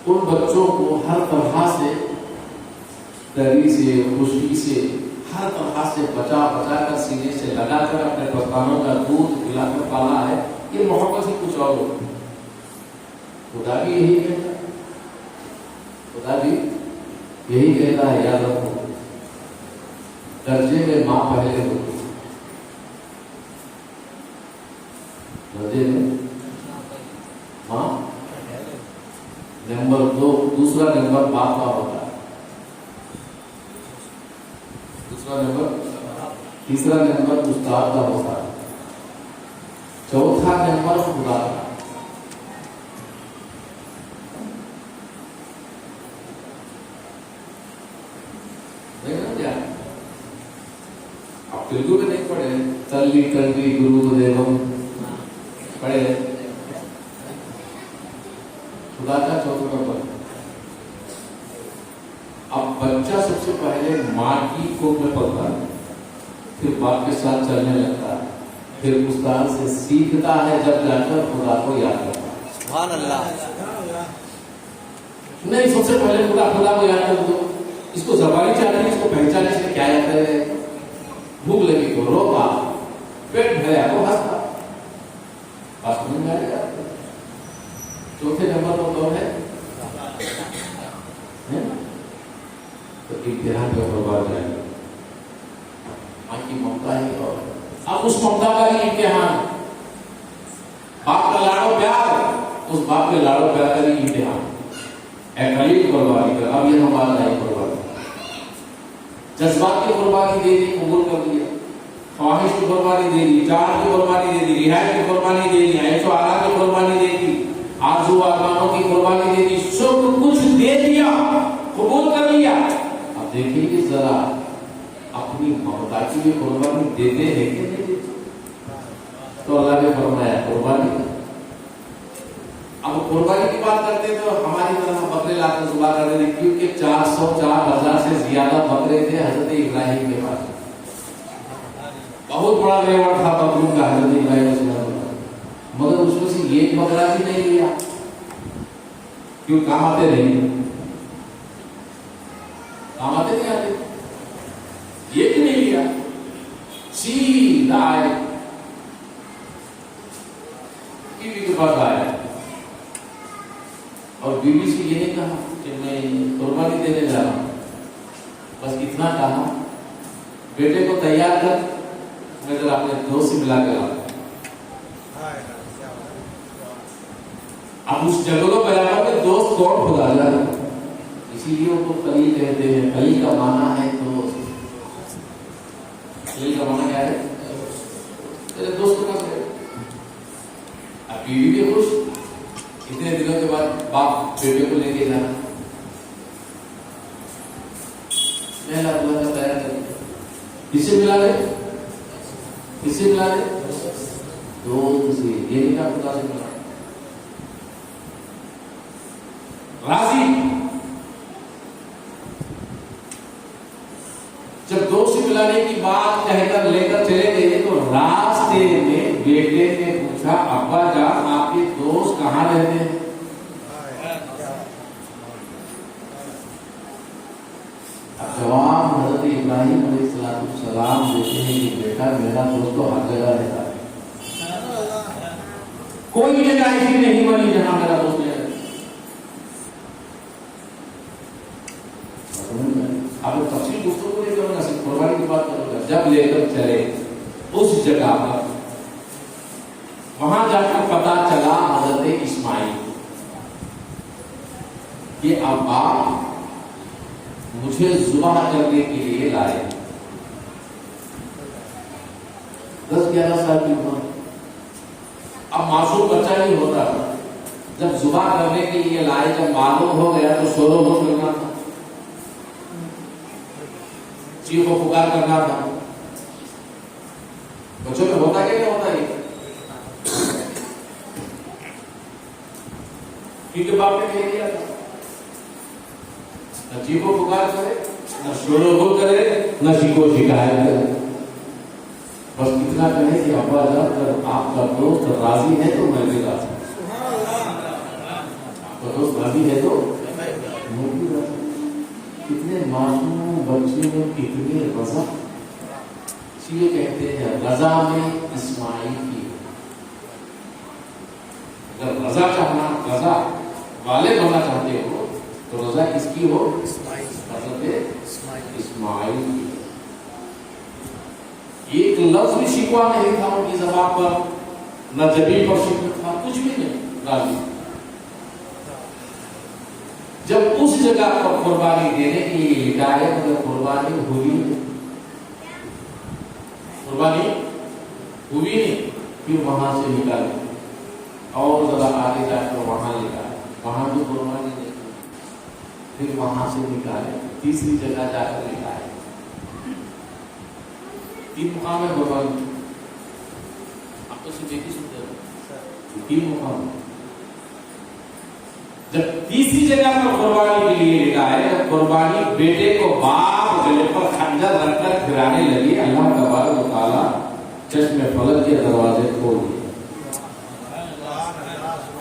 ان بچوں کو ہر طرح سے، تری سے، خوشی سے، ہر طرح سے بچا کر، سینے سے لگا کر، اپنے پستانوں کا دودھ پلا کر پالا ہے۔ یہ محبت ہی کچھ اور ہو۔ خدا بھی یہی کہتا ہے، خدا بھی یہی کہتا ہے، یاد رکھو درجے میں ماں پہلے ہوتی ہے، درجے میں ماں نمبر 2، دوسرا نمبر باپ کا ہوتا ہے، دوسرا نمبر، تیسرا نمبر استاد کا ہوتا ہے، چوتھا نمبر خدا کا۔ آپ تیلگو میں نہیں پڑھے؟ تلی تلی گرو دیوم پڑھے؟ خدا کا چوتھا نمبر۔ اب بچہ سب سے پہلے ماں کی کوکھ میں پڑتا ہے، پھر باپ کے ساتھ چلنے لگتا ہے، پھر استاد سے سیکھتا ہے، جب جا کر خدا کو یاد کرتا ہے۔ سبحان اللہ۔ نہیں، سب سے پہلے خدا کو یاد کر دو۔ اس کو زبانی چاہتے ہیں، اس کو پہچانے سے کیا یاد کرے؟ بھوک لگی تو روکا، پیٹ بھرا تو ہنستا۔ بات سمجھ میں آئے گا؟ چوتھے نمبر پر کون ہے؟ تو امتحان کا برباد جائے گا، ماں کی ممتا ہی۔ اور اب اس ممتا کا ہی امتحان، باپ کا لاڑو پیار، اس باپ کے لاڑو پیار کا ہی امتحان۔ اے خلیل قربانی کر، اب یہ ہمارا نہیں قربانی، جذبات کی قربانی دے دی، قبول کر دیا، خواہش کی قربانی دے دی، جان کی قربانی دے دی، رہائش کی قربانی دے دی، عیش و آرام کی قربانی دے دی، آرزو آرمانوں کی قربانی دے دی، سب کچھ دے دیا، قبول کر لیا. اب دیکھیں کہ ذرا اپنی ممتا کی بھی قربانی دیتے ہیں کہ نہیں دیتے؟ تو اللہ نے فرمایا قربانی. اب قربانی کی بات کرتے تو ہماری طرح بکرے لا کر ذبح کرتے تھے، کیونکہ 400-4,000 سے زیادہ بکرے تھے حضرت ابراہیم کے پاس. بہت بڑا ریوڑ تھا بکروں کا حضرت ابراہیم علیہ السلام، مگر اس میں سے ایک بکرا بھی نہیں لیا. کیوں؟ کام آتے نہیں، کام آتے نہیں آتے، یہ بھی نہیں لیا، سیدھا آئے بیوی کے پاس آئے اور بیوی سے یہ نہیں کہا کہ میں قربانی دینے جا رہا ہوں، بس اتنا کہا بیٹے کو تیار کر، میں ذرا اپنے دوست سے ملا کر آتا. اب اس جگہ کو بیان کہ دوست کون خدا جانا، اسی لیے ان کو خلیل کہتے ہیں. خلیل کا معنی ہے دوست. خلیل کا معنی کیا ہے؟ تیرے دوست کا ہے. اب بیوی بھی خوش، اتنے دنوں کے بعد باپ بیٹے کو لے کے جانا، میں اللہ کا تیار کر کس سے ملا رہے، کس سے ملا رہے؟ دوست سے. یہ نہیں کہا خدا سے ملا راضی. جب دوست سے ملانے کی بات کہہ کر لے کر چلے گئے تو راستے میں بیٹے نے پوچھا ابا جان آپ کے دوست کہاں رہتے ہیں؟ اب جواب حضرت ابراہیم علیہ السلام دیتے ہیں کہ بیٹا میرا دوست تو ہر جگہ رہتا ہے، کوئی جگہ ایسی نہیں بنی جہاں میرا دوست رہتا. اب تفصیل گفتگو نہیں کروں گا، صرف قربانی کی بات کروں گا. جب لے کر چلے اس جگہ پر، وہاں جا کر پتا چلا حضرت اسماعیل کہ ابا مجھے ذبح کرنے کے لیے لائے. 10-11 سال کی عمر، اب معصوم بچہ نہیں ہوتا. جب ذبح کرنے کے لیے لائے، جب معلوم ہو گیا تو شور و غل کرنا تھا، چیخ و پکار کرنا تھا. بچوں میں ہوتا کیا نہیں ہوتا ہے؟ کیونکہ باپ نے کہہ دیا تھا نہ چیخ و پکار کرے، نہ شور و غل کرے، نہ شکو شکایت کرے. بس اتنا کہے کہ ابا جان اگر آپ کا دوست راضی ہے تو میں بھی راضی ہوں، آپ کا دوست راضی ہے تو میں بھی راضی ہوں. کتنے معصوم بچے میں کتنی رضا، اس لیے کہتے ہیں رضا میں اسماعیل کی. اگر رضا چاہنا، رضا والے بننا چاہتے ہو تو رضا کس کی ہو؟ حضرت اسماعیل کی. ایک لفظ بھی شکوا نہیں تھا ان کی زبان پر، نہ جبین پر شکوا تھا، کچھ بھی نہیں، راضی. جب اس جگہ پر قربانی دینے کے لیے لٹائے تو قربانی ہوئی نہیں، قربانی ہوئی نہیں. پھر وہاں سے نکالے اور ذرا آگے جا کر وہاں لٹائے، وہاں بھی قربانی نہیں. پھر وہاں سے نکالے، تیسری جگہ جا کر لٹائے. 3 مقام ہے قربانی. آپ تو صرف ایک ہی سنتے ہو، 3 مقام. جب تیسری جگہ پر قربانی کے لیے لٹائے، قربانی بیٹے کو باپ گلے پر خنجر رکھ کر پھرانے لگی. اللہ تبارک و تعالیٰ چشم فلک کے دروازے کھول دیے.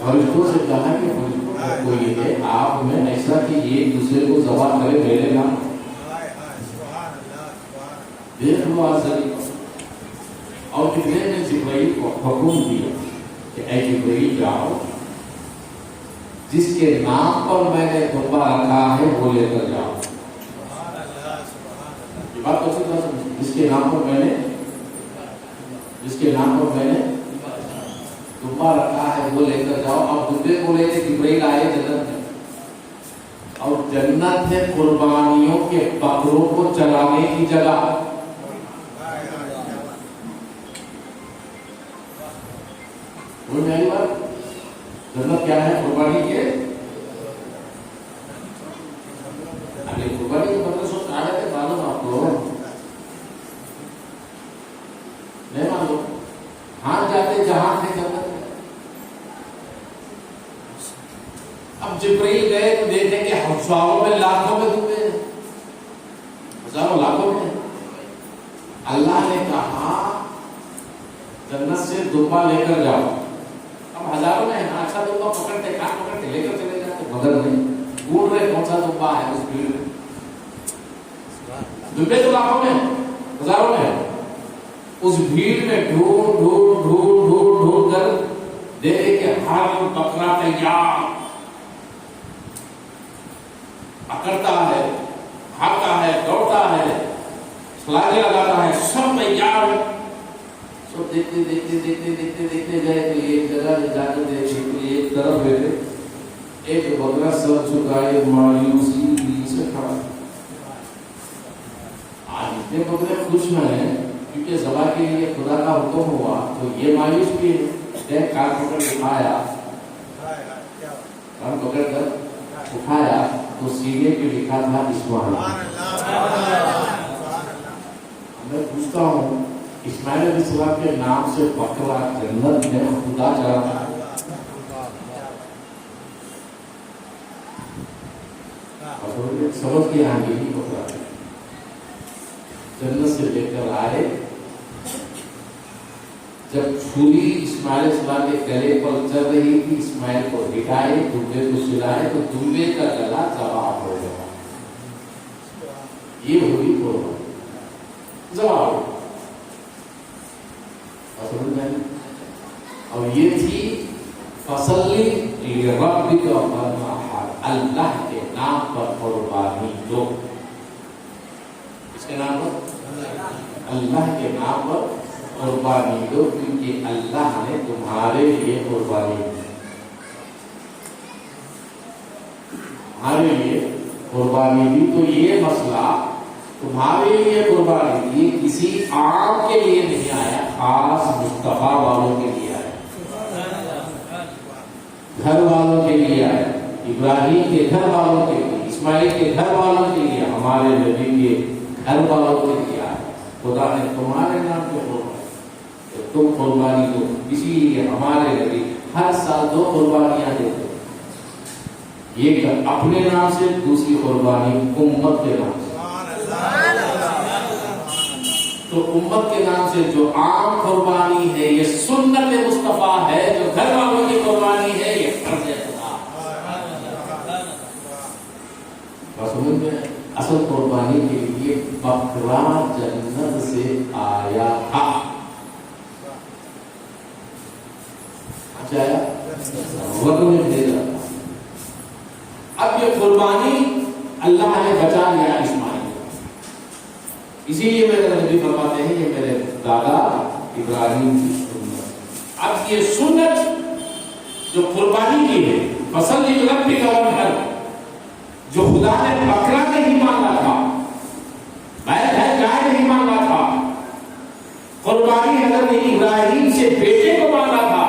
فرشتوں سے کہا کہ فرشتوں کو یہ ہے آپ میں ایسا کہ ایک دوسرے کو ذبح کرے میرے نام. دیکھ لو آزادی. اور کتنے نے جبرائیل کو حکم دیا کہ اے جبرائیل جاؤ، جس کے نام پر میں نے دمبا رکھا ہے وہ لے کر جاؤ. یہ بات تو سمجھ، جس کے نام پر میں نے دمبا رکھا ہے وہ لے کر جاؤ. اب دمبے کو لے کے جبرائیل آئے جنت میں، اور جنت ہے قربانیوں کے بکروں کو چلانے کی جگہ. وہ میری بات جنت کیا ہے؟ قربانی کے قربانی کے مطلب سب کہا ہے کہ معلوم آپ کو نہیں معلوم. ہاں جاتے جہاں تھے جنت. اب جبریل گئے تو دیکھیں کہ ہزاروں میں لاکھوں میں ڈوبے, ہزاروں لاکھوں میں. اللہ نے کہا جنت سے دبا لے کر جاؤ. اب ہزاروں میں ہے نا, اچھا دبا پکڑتے کہاں پکڑتے لے کر چلے جاتے, مگر نہیں ڈھونڈ رہے کون سا دبا ہے اس بھیڑ میں. دبے تو لاکھوں میں ہزاروں میں, اس بھیڑ میں ڈھونڈ ڈھونڈ ڈھونڈ ڈھونڈ ڈھونڈ کر دیکھے کہ ہر بکرا تیار, پکڑتا ہے, بھاگتا ہے, دوڑتا ہے, چھلانے لگاتا ہے, سب تیار. سب دیکھتے دیکھتے دیکھتے دیکھتے دیکھتے گئے کہ ایک جگہ جا کر دیکھے کہ ایک طرف بیٹھے ایک بکرا سر جھکائے مایوسی سے کھڑا. آج اتنے بکرے خوش ہیں کیونکہ ذبح کے لیے خدا کا حکم ہوا, تو یہ مایوس بھی دیکھ کان پکڑ اٹھایا, کان پکڑ کر اٹھایا تو سینے پہ لکھا تھا اسماعیل. میں پوچھتا ہوں اسماعیل علیہ السلام کے نام سے بکرا جنت میں خدا چلا. سمجھ کے یہاں یہی بکرا جنت سے لے کر آئے. جب چھری اسماعیل علیہ السلام کے گلے پر چل رہی تھی, اسماعیل کو ہٹائے, دمبے کو سلائے تو دمبے کا گلا ذبح ہو گیا. یہ ہوئی قربانی, ذبح ہو. اور یہ تھی فصلی لربک وانحر, اللہ کے نام پر قربانی دو. اس کے نام پر, اللہ کے نام پر قربانی دو, کیونکہ اللہ نے تمہارے لیے قربانی دی. تمہارے لیے قربانی دی تو یہ مسئلہ تمہارے لیے قربانی دی, کسی عام کے لیے نہیں آیا, خاص مصطفیٰ والوں کے لیے آیا, گھر والوں کے لیے آیا, ابراہیم کے گھر والوں کے لیے, اسماعیل کے گھر والوں کے لیے, ہمارے نبی کے گھر والوں کے لیے آیا. خدا نے تمہارے نام پہ قربانی, تم قربانی دو. اسی لیے ہمارے نبی ہر سال 2 قربانیاں دیتے, ایک اپنے نام سے, دوسری قربانی امت کے نام سے. تو امت کے نام سے جو عام قربانی ہے یہ سنت مصطفیٰ ہے, جو گھر والوں کی قربانی ہے یہ فرض خدا. اصل قربانی کے لیے بکرا جنت سے آیا تھا. اچھا آیا وقت میں بھیجا. اب یہ قربانی اللہ نے بچا لیا اسماعیل. اسی لیے میرے نبی فرماتے ہیں یہ میرے دادا ابراہیم کی سنت. اب یہ سنت جو قربانی کی ہے, فصلی لربک وانحر, جو خدا نے بکرا نہیں مانگا تھا, بیل ہے گائے نہیں مانگا تھا, قربانی حضرت ابراہیم سے بیٹے کو مانگا تھا,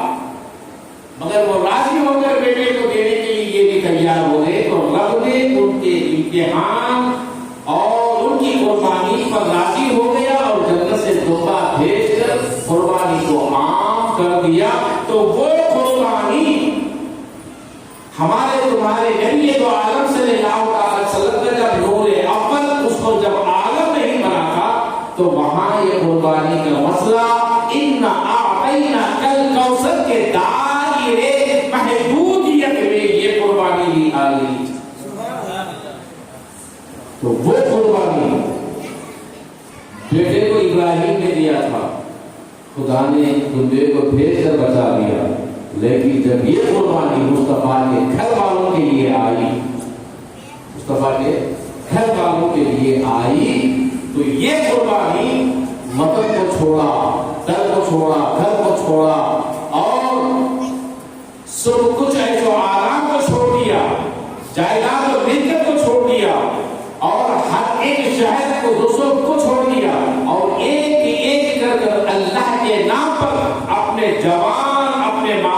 مگر وہ راضی ہو کر بیٹے کو دینے کے لیے یہ بھی تیار ہو گئے, تو رب نے ان کے امتحان اور ان کی قربانی پر راضی ہو گیا اور جنت سے دبا بھیج کر قربانی کو عام کر دیا. تو وہ قربانی ہمارے تمہارے نبی دو عالم صلی اللہ علیہ وسلم کا جب نور اول اس کو جب عالم نہیں بنا تھا, تو وہاں یہ قربانی کا مسئلہ اِنَّا أَعْطَيْنَاكَ الْكَوْثَرَ کے دائرے محدودیت میں یہ قربانی لی آ گئی. تو وہ قربانی بیٹے کو ابراہیم نے دیا تھا, خدا نے دمبے کو بھیج کر بچا دیا. لیکن جب یہ قربانی مصطفیٰ کے گھر والوں کے لیے آئی, مصطفیٰ کے گھر والوں کے لیے آئی, تو یہ قربانی وطن کو چھوڑا, در کو چھوڑا, گھر کو چھوڑا, اور سب کچھ ہے جو آرام کو چھوڑ دیا, جائیداد اور ملکت کو چھوڑ دیا, اور ہر ایک شہر کو دوسروں کو چھوڑ دیا, اور ایک ایک کر کر اللہ کے نام پر اپنے جوان, اپنے ماں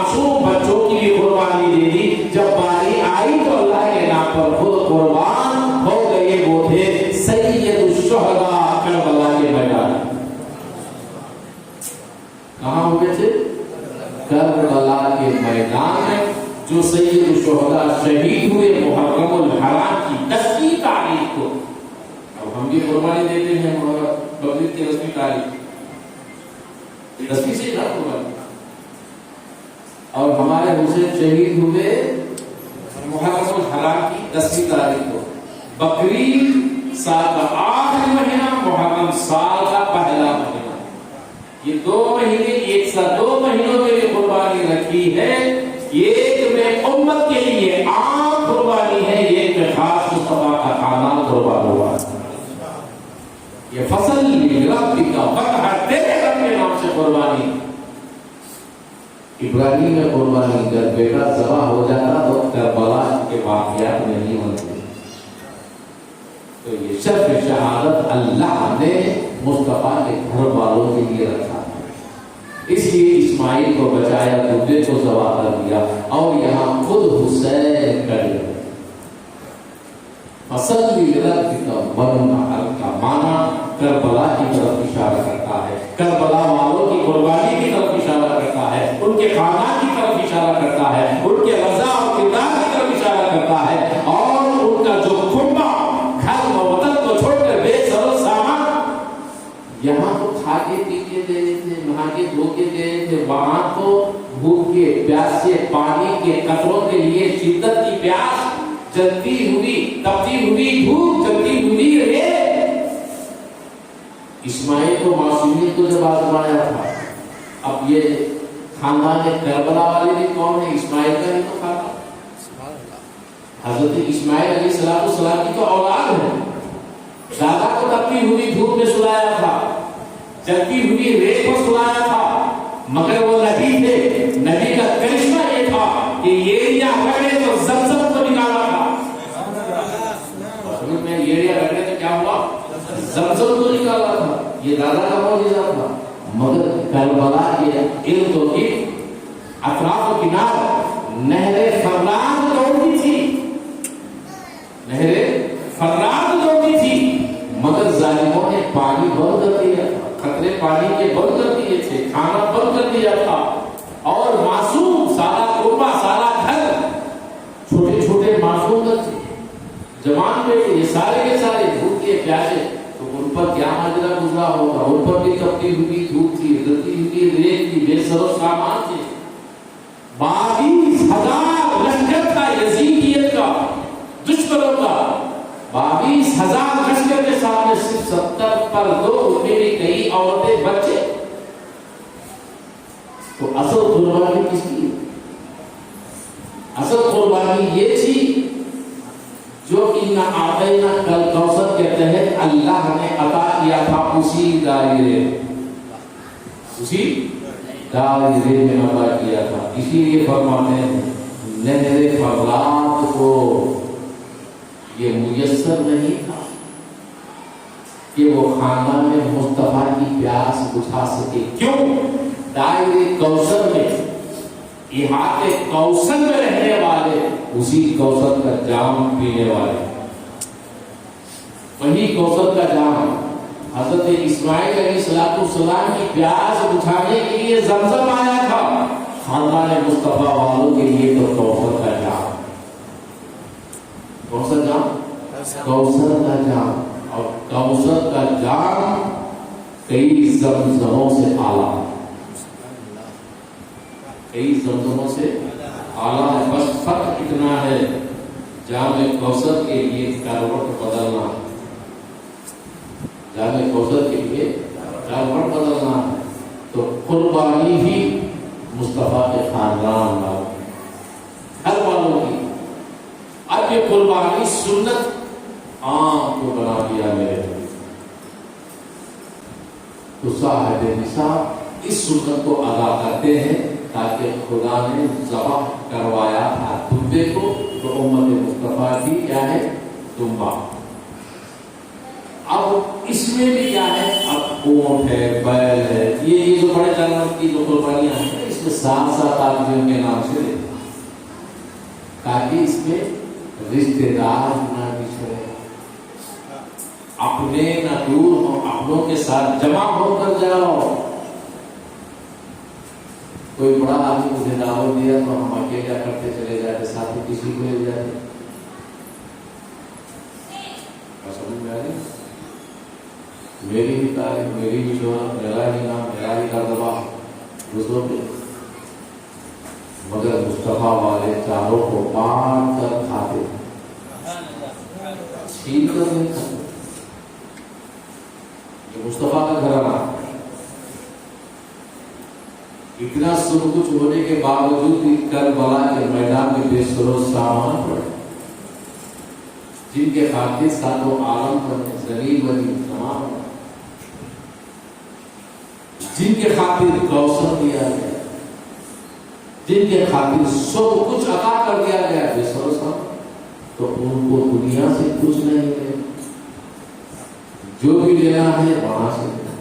بچوں کی بھی قربانی دے دی. جب باری آئی تو اللہ کے نام پر خود قربان ہو گئے. وہ تھے سید الشہداء کربلا کے میدان. کہاں ہوئے تھے؟ کربلا کے میدان میں. جو سید الشہداء شہید ہوئے محرم الحرام کی 10ویں تاریخ کو. اب ہم بھی قربانی دیتے ہیں بقرعید کی 10ویں تاریخ, 10ویں سے نہ قربانی. اور ہمارے حسین شہید ہوئے محرم الحرام کی 10ویں تاریخ کو. بقرعید سال کا آخری مہینہ, محرم سال کا پہلا مہینہ. یہ 2 مہینے ایک ساتھ 2 مہینوں میں بھی قربانی رکھی ہے. ایک میں امت کے لیے عام قربانی ہے, ایک میں خاص مصطفیٰ کا خاندان قربان ہوا. یہ فصل رب کا وقت تیرے رب کے نام سے قربانی. ابراہیم میں قربانی جب بیٹا ذبح ہو جاتا تو کربلا کے واقعات میں نہیں ہوتے. تو یہ شرف شہادت اللہ نے مصطفیٰ کے گھر والوں کے لیے رکھا. اس لیے اسماعیل کو بچایا, دوسرے کو ذبح کر دیا, اور یہاں خود حسین کر دیا. فصلی لربک ونحر کا معنی کربلا کی طرف اشارہ کرتا ہے, کربلا والوں کی قربانی کی طرف اشارہ کرتا ہے, ان کے خاندان کی طرف اشارہ کرتا ہے, ان کے رضا اور کردار کی طرف اشارہ کرتا ہے. اور ان کا جو کنبہ گھر و وطن کو چھوڑ کر بے سر و سامان, یہاں تو کھا کے پی کے گئے تھے, نہا کے دھو کے گئے تھے, وہاں تو بھوک کے پیاس سے پانی کے قطروں کے لیے شدت کی پیاس, جلتی ہوئی تپتی ہوئی دھوپ, جلتی ہوئی ریت. اسماعیل کو معصومیت کو جب آزمایا تھا. اب یہ خاندان کربلا والے بھی کون ہے؟ اسماعیل کا ہی تو خاندان. حضرت اسماعیل علیہ السلام کی تو اولاد ہے. دادا کو تپتی ہوئی دھوپ میں سلایا تھا, جلتی ہوئی ریت پر سلایا تھا, مگر وہ نبی تھے. نبی کا کرشمہ یہ تھا کہ یہ رگڑے تو زمزم کو نکالا تھا. میں یہ رگڑے تو کیا ہوا؟ زمزم کو نکالا تھا. یہ دادا کا معجزہ تھا. مگر کربلا کے ارد و گرد اطراف و کنار نہر فرات دوڑتی تھی, نہر فرات دوڑتی تھی, مگر ظالموں نے پانی بند کر دیا تھا. خطرے پانی کے بند کر دیے تھے, کھانا بند کر دیا تھا. اور معصوم سارا قربہ, سارا گھر, چھوٹے چھوٹے معصوم بچے, جوان بیٹے, یہ سارے کے سارے بھوکے پیاسے. تو ان پر کیا ماجرا گزرا ہوگا؟ ان پر بھی تپتی ہوئی دھوپ تھی, جلتی ہوئی ریت تھی, بے سر و سامان تھے. 22,000 لشکر تھا یزیدیت کا, دشمنوں کا. 22,000 لشکر کے سامنے صرف 70 پر 2, ان میں بھی کئی عورتیں, بچے. تو اصل قربانی کس کی؟ اصل قربانی یہ تھی جو اِنَّا أَعْطَيْنَاكَ الْكَوْثَرَ کے تحت اللہ نے عطا کیا تھا. اسی دائرے میں عطا کیا تھا. اسی لیے فرماتے ہیں نہر فرات کو یہ میسر نہیں تھا کہ وہ خاندان میں مصطفیٰ کی پیاس بجھا سکے. کیوں؟ دائرے کوثر میں, احاطے کوثر میں رہنے والے, اسی کوثر کا جام پینے والے, وہی کوثر کا جام. حضرت اسماعیل علیہ السلام کی پیاس بجھانے کے لیے زمزم آیا تھا, خاندان مصطفیٰ والوں کے لیے تو کوثر کا جام. کون سا جام؟ کوثر کا جام. اور کوثر کا جام کئی زمزموں سے اعلیٰ, کئی زمزموں سے اعلیٰ ہے. بس فرق اتنا ہے, جام کوثر کے لیے کروٹ بدلنا, جام کوثر کے لیے کروٹ بدلنا ہے. تو قربانی بھی مصطفیٰ کے خاندان والوں, ہر والوں کی. اب یہ قربانی سنت عام کو بنا دیا میرے, تو صاحب نصاب اس سنت کو ادا کرتے ہیں تاکہ خدا نے ذبح کروایا تھا دمبے کو, تو امت مصطفیٰ کی کیا ہے؟ دمبا. اب اس میں بھی کیا ہے؟ اب اونٹ ہے, بیل ہے, یہ جو بڑے جانور کی جو قربانیاں ہیں, اس میں 7 آدمیوں کے نام سے تاکہ اس میں رشتے دار نہ بچھڑے، اپنے نہ دور ہو، اپنوں کے ساتھ جمع ہو کر جاؤ۔ کوئی بڑا آدمی مجھے دعوت دیا تو ہم اکیلے کیا کرتے چلے جاتے، ساتھ میں کسی کو لے جاتے۔ سمجھ میں آ رہی؟ میری بھی تعلیم، میری بھی شہرت، میرا ہی نام، میرا ہی دبدبہ دوسروں پہ، مگر مصطفیٰ والے چاروں کو بانٹ کر کھاتے، چھین کر نہیں کھاتے۔ یہ مصطفیٰ کا گھرانہ اتنا سب کچھ ہونے کے باوجود بھی کربلا کے میدان میں بے سرو سامان پڑے، جن کے خاطر ساتوں عالم پر زمین بنی تمام، جن کے خاطر کوثر دیا گیا، جن کے خاطر سب کچھ عطا کر دیا گیا بے سرو سامان، تو ان کو دنیا سے کچھ نہیں ہے، جو بھی لینا ہے وہاں سے لینا۔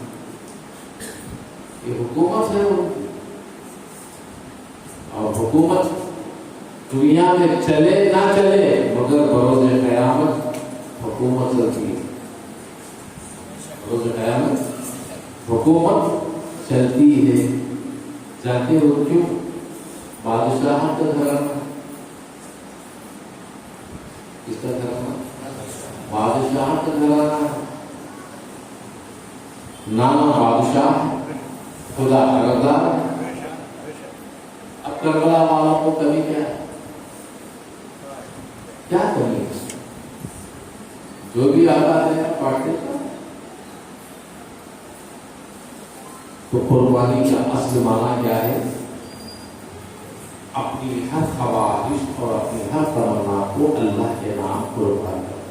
یہ حکومت ہے ان کی، اور حکومت دنیا میں چلے نہ چلے مگر بروز قیامت حکومت چلتی ہے، بروز قیامت حکومت چلتی ہے۔ جانتے ہو کیوں؟ بادشاہ کا گھرانہ، کس کا گھرانہ؟ بادشاہ کا گھرانہ۔ نام بادشاہ، خدا قدردار۔ اب کربلا والوں کو کمی کیا ہے؟ کیا کمی ہے؟ جو بھی آتا ہے پڑھتے تھے۔ تو قربانی کا اصل معنی کیا ہے؟ اپنی ہر خواہش اور اپنی ہر تمنا کو اللہ کے نام قربان کرنا،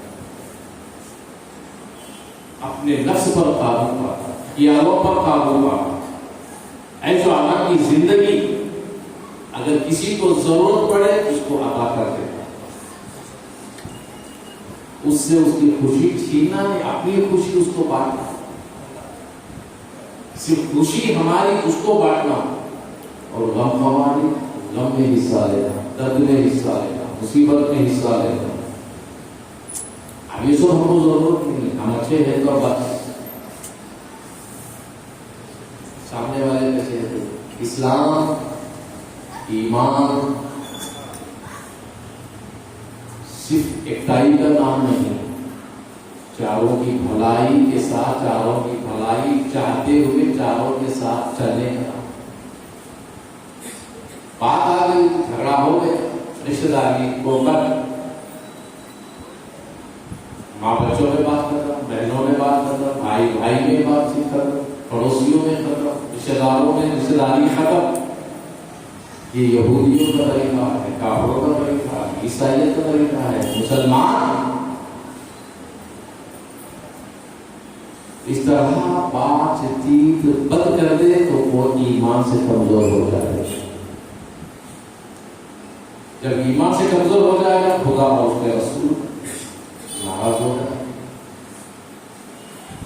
اپنے نفس پر قابو پانا، خیالوں پر قابو پانا۔ ایسا اللہ کی زندگی اگر کسی کو ضرورت پڑے اس کو عطا کر دیتا، اس سے اس کی خوشی چھیننا نہیں، اپنی خوشی اس کو بانٹنا، صرف خوشی ہماری اس کو بانٹنا، اور غم ہماری، غم میں حصہ لینا، درد میں حصہ لینا، مصیبت میں حصہ لینا۔ اب یہ سب ہم کو ضرورت نہیں ہے، ہم اچھے ہیں تو بس سامنے والے کیسے ہیں۔ اسلام، ایمان صرف ایکٹائی کا نام نہیں، چاروں کی بھلائی کے ساتھ، چاروں کی بھلائی چاہتے ہوئے چاروں کے ساتھ چلنے کا۔ بات آ گئی، جھگڑا ہو گئے، رشتے داری کو کر، ماں بچوں میں بات کر رہا، بہنوں میں بات کر رہا، بھائی بھائی میں بات چیت کر رہا، پڑوسیوں میں کر رہا، رشتے داروں میں رشتے داری ختم۔ یہ یہودیوں کا طریقہ ہے، کافروں کا طریقہ ہے، عیسائیت کا طریقہ ہے۔ مسلمان اس طرح بات چیت بند کر دے تو وہ ایمان سے کمزور ہو جائے گا۔ جب ایمان سے کمزور ہو جائے گا خدا اور اس کے رسول ناراض ہو جائے گا،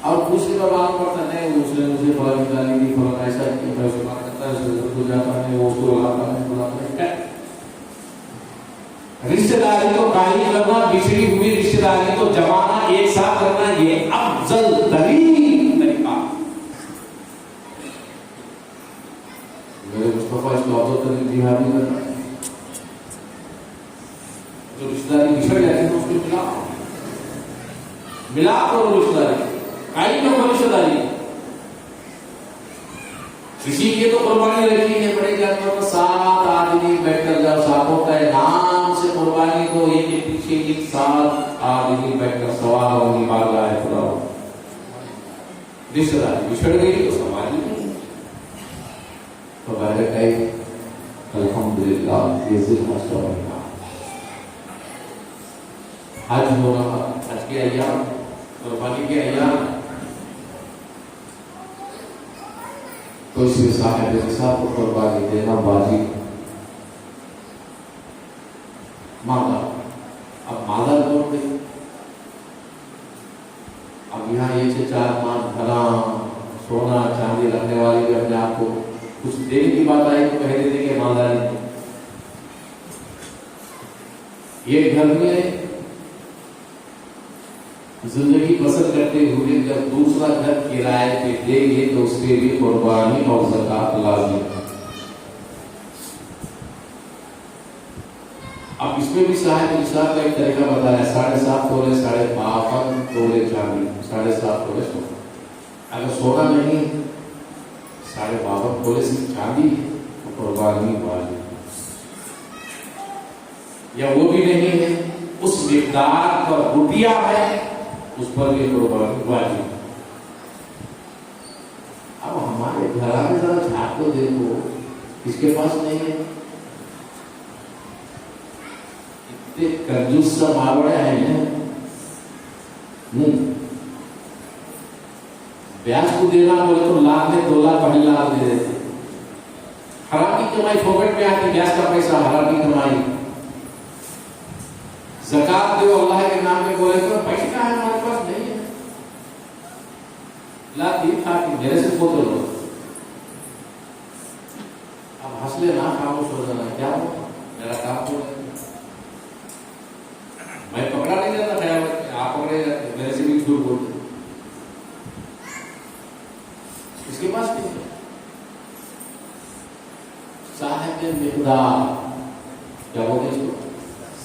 اور دوسری کا بات کرتا نہیں، اس نے مجھے فلاں نکالی دی، فلاں ایسا کیا، میں اسے بات کرتا ہے، اسے ضرورت ہو جاتا ہے، وہ اس کو لاتا ہے، بلاتا ہے۔ رشتے داری کو قائم کرنا، بچھڑی ہوئی رشتے داری کو جمانا، ایک ساتھ کرنا، یہ افضل ترین طریقہ۔ میرے مصطفیٰ اس کو افضل ترین جہاد نہیں کرنا۔ جو رشتے داری بچھڑ جاتی ہے اس کو ملا کرو، رشتے داری قائم کرو، رشتے داری۔ کسی کی تو قربانی رکھی ہے، بڑے جانوروں کا 7 آدمی بیٹھ کر جاؤ، ساتوں کا نام سے قربانی کو، ایک کے پیچھے ایک 7 آدمی بیٹھ کر سوار ہوگی بارگاہ خدا۔ رشتے داری بچھڑ گئی تو سوال نہیں۔ تو بہرحال کہے الحمدللہ یہ ذی الحج کا مہینہ، حج ہو رہا، حج کے ایام، قربانی کے ایام، تو اس میں صاحب نصاب کو قربانی دینا واجب۔ مادہ، اب مادہ چھوڑ گئی، اب یہاں یہ 4 مان دھنا سونا چاندی رکھنے والی بھی اپنے آپ کو کچھ دینے کی بات آئی تو کہہ دیتے کہ مادہ نہیں، یہ گھر میں زندگی بسر کرتے ہوئے جب دوسرا گھر کرائے پہ دے گے تو اس کے لیے قربانی اور زکات لازم ہے. اب اس میں بھی صاحب نصاب کا ایک طریقہ بتایا 7.5 تولے 52 تولے چاندی 7.5 تولے سونا. اگر سونا نہیں 52 تولے سے چاندی تو قربانی واجب ہے. یا وہ بھی نہیں ہے اس مقدار پر روپیہ ہے اس پر بھی قربانی واجب ہے. اب ہمارے گھر میں ذرا جھاڑ کو دیکھو کس کے پاس نہیں ہے. اتنے کنجوس سا ماروڑے ہیں نہیں. بیاج کو دینا بولے تو لاکھ میں 2 لاکھ 2.5 لاکھ دے دیتے. حرام کی کمائی پاکٹ میں آتی بیاج کا پیسہ حرام کی کمائی. زکات دو اللہ کے نام میں بولے تو پیسہ ہے ہمارے پاس نہیں ہے. لا دی تھا کہ میرے سے پوچھ لو اب ہنس لینا خاموش ہو جانا کیا ہو میرا کام ہو میں پکڑا نہیں جاتا خیال آپ پکڑے میرے سے بھی جھوٹ بولتے. اس کے پاس نہیں ہے صاحب مقدار کیا بولتے اس کو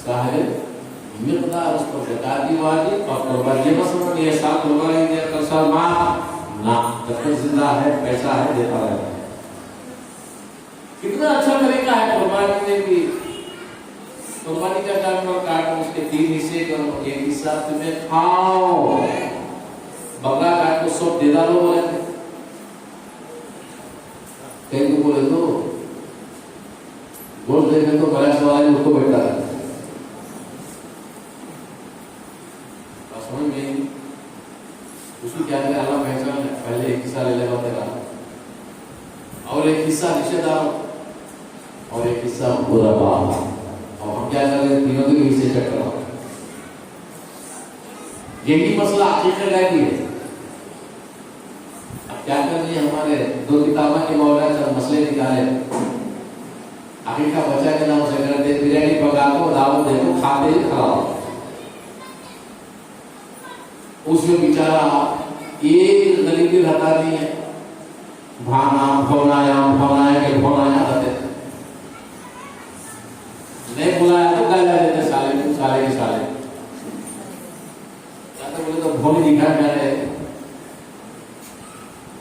صاحب مقدار اس کو زکات دی واجب اور قربانی. یہ مسئلہ نہیں ہے سال قربانی دے کر سال ماہ نہ جب تک زندہ ہے پیسہ ہے دیتا رہتا ہے. کتنا اچھا طریقہ ہے قربانی دے کی. قربانی کا جانور کاٹو اس کے 3 حصے کرو. ایک حصہ تمہیں کھاؤ. بکرا کاٹ کو سب دے ڈالو بولے کہیں کو بولے تو گوشت دیکھے تو بڑا سوال ہے اس کو بیٹھا ہے. سمجھ میں اس کو کیا کیا اللہ پہچان ہے. پہلے ایک حصہ لے لے گا تیرا اور ایک حصہ رشتے دار اور ایک حصہ پورا باپ. اور ہم کیا کر رہے ہیں تینوں کے حصے چیک کرا. یہی مسئلہ عقیقہ گائے کی ہے. اب کیا کر رہی ہے ہمارے 2 کتابوں کے مولا چند مسئلے نکالے. عقیقہ بچا کے نام سے کرتے بریانی پکا کو دعوت دے کو کھاتے ہی خراب. اس میں بیچارہ ایک غریبی رہتا نہیں ہے. بھانا بھونایا کہ بھونایا رہتے نہیں بلایا تو گایا دیتے سالے کے سالے. جاتے بولے تو بھونی دکھا میں رہے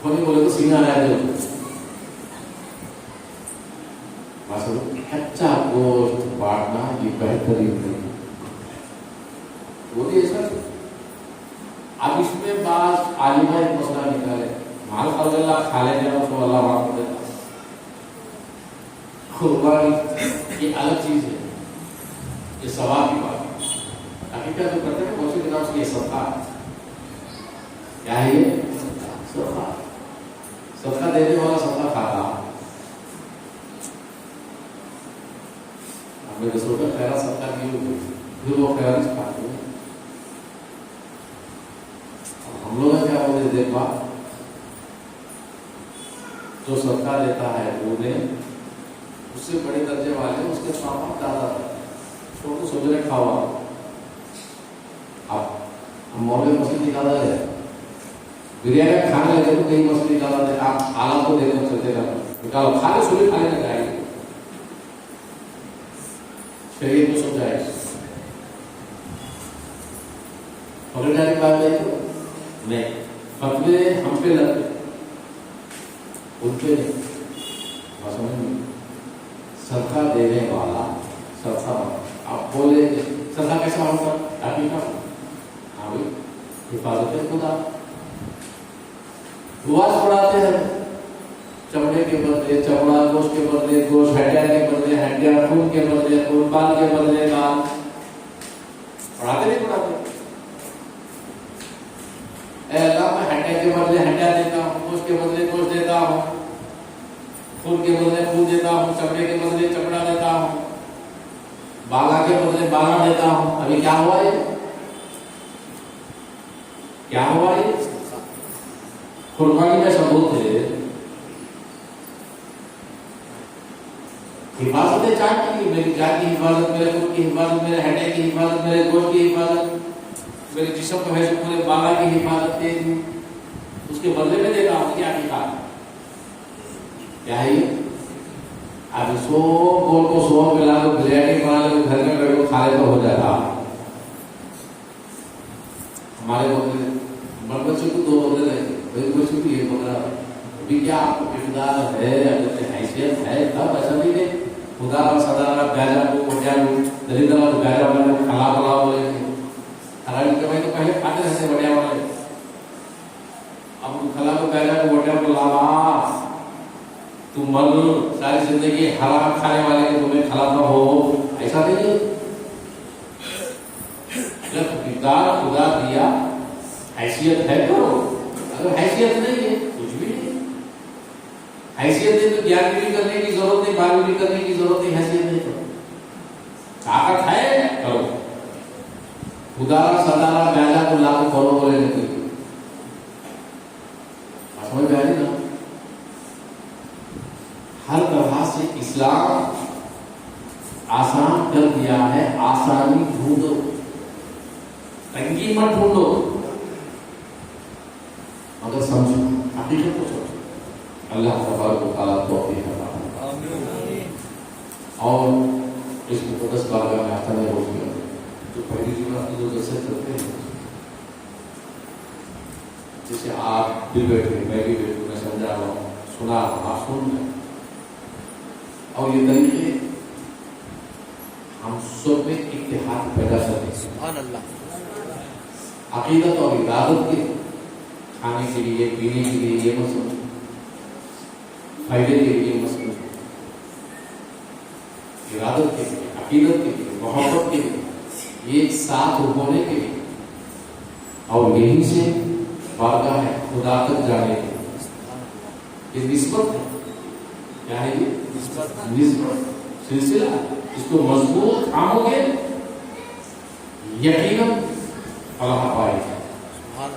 بھونی بولے تو سینہ رہے دے. کچا گوشت بانٹنا یہ بہترین ہے. وہ بھی ایسا. اب اس میں بعض عالمہ ایک مسئلہ نکالے مال فرض اللہ کھا لے جانا تو اللہ معاف کر دیتا. قربانی یہ الگ چیز ہے. یہ ثواب کی بات ہے. حقیقت جو کرتے ہیں بہت سی کتاب سے یہ صدقہ کیا ہے. یہ صدقہ دینے والا صدقہ کھاتا. ہم نے سوچا خیرات صدقہ کی ہوئی پھر وہ خیرات کھاتے ہیں. ہم لوگ کیا بولتے دیکھا جو صدقہ دیتا ہے وہ نے اس سے بڑے درجے والے اس کے سامان زیادہ چھوٹو سوچنے کھاوا. اب ہم مولوی مسجد نکالا ہے بریانی کھانے لگے تو کئی مسجد نکالا ہے. آپ آلات کو دیکھنا چلتے گا نکالو کھا کے سوچے کھانے لگائے گی. شریعت کو سمجھائے پکڑ جانے بات ہے تو نہیں. فتوے ہم پہ لگتے ان پہ نہیں. صدقہ دینے والا صدقہ آپ بولے صدقہ کیسا ہوگا. عقیقہ ہاں بھائی حفاظت خدا. دعا پڑھاتے ہیں چمڑے کے بدلے چمڑا, گوشت کے بدلے گوشت, ہڈیاں کے بدلے ہڈیاں, خون کے بدلے خون, بال کے بدلے بال. پڑھاتے نہیں پڑھاتے. اے اللہ میں ہڈیاں کے بدلے ہڈیاں دیتا ہوں, گوشت کے بدلے گوشت دیتا ہوں, خون کے بدلے خون دیتا ہوں, چمڑے کے بدلے چمڑا دیتا ہوں, بالا کے بدلے بالا دیتا ہوں. ابھی کیا ہوا یہ, کیا ہوا یہ قربانی کا ثبوت ہے. حفاظتیں چاہتی ہیں، میری جان کی حفاظت، میرے خود کی حفاظت، میرے ہڈے کی حفاظت، میرے گوشت کی حفاظت، میرے جسم کو ہے پورے باغا کی حفاظت دے دی، اس کے بدلے میں دیتا ہوں کیا حفاظت کیا ہے یہ؟ اب سو بول کو سو ملا دو، بریانی بنا لو، گھر میں بیٹھو کھا لے تو ہو جاتا. ہمارے بڑے بچوں کو دو بکرے رہے، بڑے بچوں کو ایک بکرا. ابھی کیا آپ کو اقتدار ہے، حیثیت ہے، تب ایسا نہیں ہے خدا اور سدا بیاجا کو کیا دلیدر کو بیاجا والے کو کھلا بلا بولے حلالی کمائی تو پہلے کھاتے رہتے بڑیا والے. اب کھلا کو بیاجا کو بڑیا کو لاوا تم مر ساری زندگی حرام کھانے والے کے تمہیں کھلاتا ہو، ایسا نہیں ہے. جب اقتدار خدا دیا حیثیت ہے تو، اگر حیثیت نہیں ہے کچھ بھی نہیں. حیثیت نہیں تو گیارہویں کرنے کی ضرورت نہیں، بارہویں کرنے کی ضرورت نہیں. حیثیت نہیں تو طاقت ہے کرو. خدارا سدارا بیاجا کو لا کے فالو کرے نہیں سمجھ میں آ رہی نا. ہر طرح سے اسلام آسان کر دیا ہے. آسانی ڈھونڈو، تنگی مت ڈھونڈو، مگر سمجھو حقیقت کو سمجھو. اللہ تبارک و تعالیٰ توفیق عطا فرمائے. اور اس مقدس بارگاہ میں آتا ہے روز میں جو پہلی جمعہ کی جو جلسے چلتے ہیں، جیسے آپ بھی بیٹھے میں بھی بیٹھوں، میں سمجھا رہا ہوں، سنا رہا ہوں، آپ سن رہے ہیں، اور یہ طریقے ہم سب میں اتحاد پیدا کرتے ہیں. سبحان اللہ. عقیدت اور عبادت کے کھانے کے لیے، پینے کے لیے یہ مسئلہ، فائدے کے لیے مسئلہ، ارادت کے لیے، عقیدت کے لیے، محبت کے لیے، ایک ساتھ ہونے کے لیے، اور یہی سے بارگاہ ہے خدا تک جانے کے لیے. یہ نسبت ہے. کیا ہے یہ نسبت سلسلہ. اس کو مضبوط کاموں گے یقیناً فلاح پائے گا.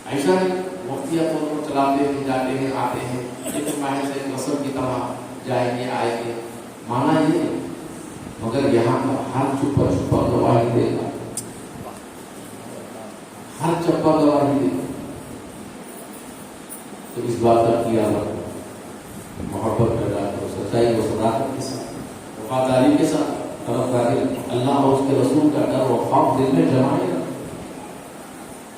ایسا نہیں وقتیہ طور پر چلاتے ہیں، جاتے ہیں، آتے ہیں، لیکن ماہر سے رسم کی طرح جائیں گے آئیں گے، مانا یہ مگر یہاں پر ہر چھپا چھپا گواہی دے گا، ہر چپا گواہی دے گا. تو اس بات کا کیا محبت پیدا کرو، سچائی و صداقت کے ساتھ، وفاداری کے ساتھ، طرفداری اللہ اور اس کے رسول کا ڈر و خوف دل میں جمائے گا.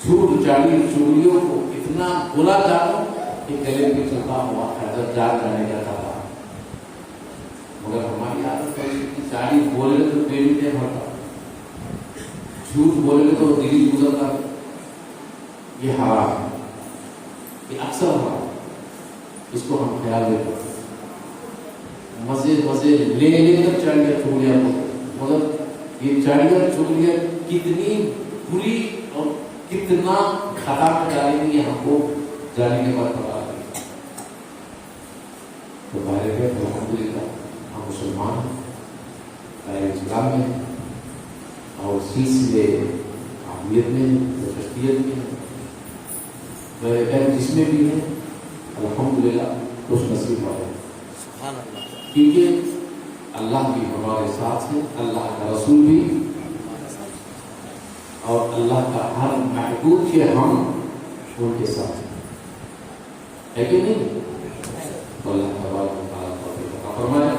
جھوٹ چاڑی چوریوں کو اتنا بلا جانو کہ گلے پہ چلتا ہوا حضرت جان جانے کا تھا. مگر ہماری عادت ہے چاڑی بولے تو پیٹ نہیں بھرتا، جھوٹ بولے تو دل گزرتا. یہ حرام ہے، یہ اکثر حرام. اس کو ہم خیال رکھیں. مزے مزے لے لے کر چاڑیاں چوڑیاں کو، مگر یہ چاڑیاں چوڑیاں کتنی بری اور کتنا خطا میں ڈالیں گے ہم کو جانے کے بعد پتا لگے. تو بھائی الحمدللہ ہم مسلمان ہیں، اسلام میں اور سلسلے عامیت میں تشدید میں میرے خیر جس میں بھی ہے الحمدللہ خوش نصیب والے. سبحان اللہ. کیونکہ اللہ بھی ہمارے ساتھ ہے، اللہ کا رسول بھی، اور اللہ کا ہر محبوب کے ہم ان کے ساتھ ہے کہ نہیں. اللہ تبارک و تعالیٰ فرمائے.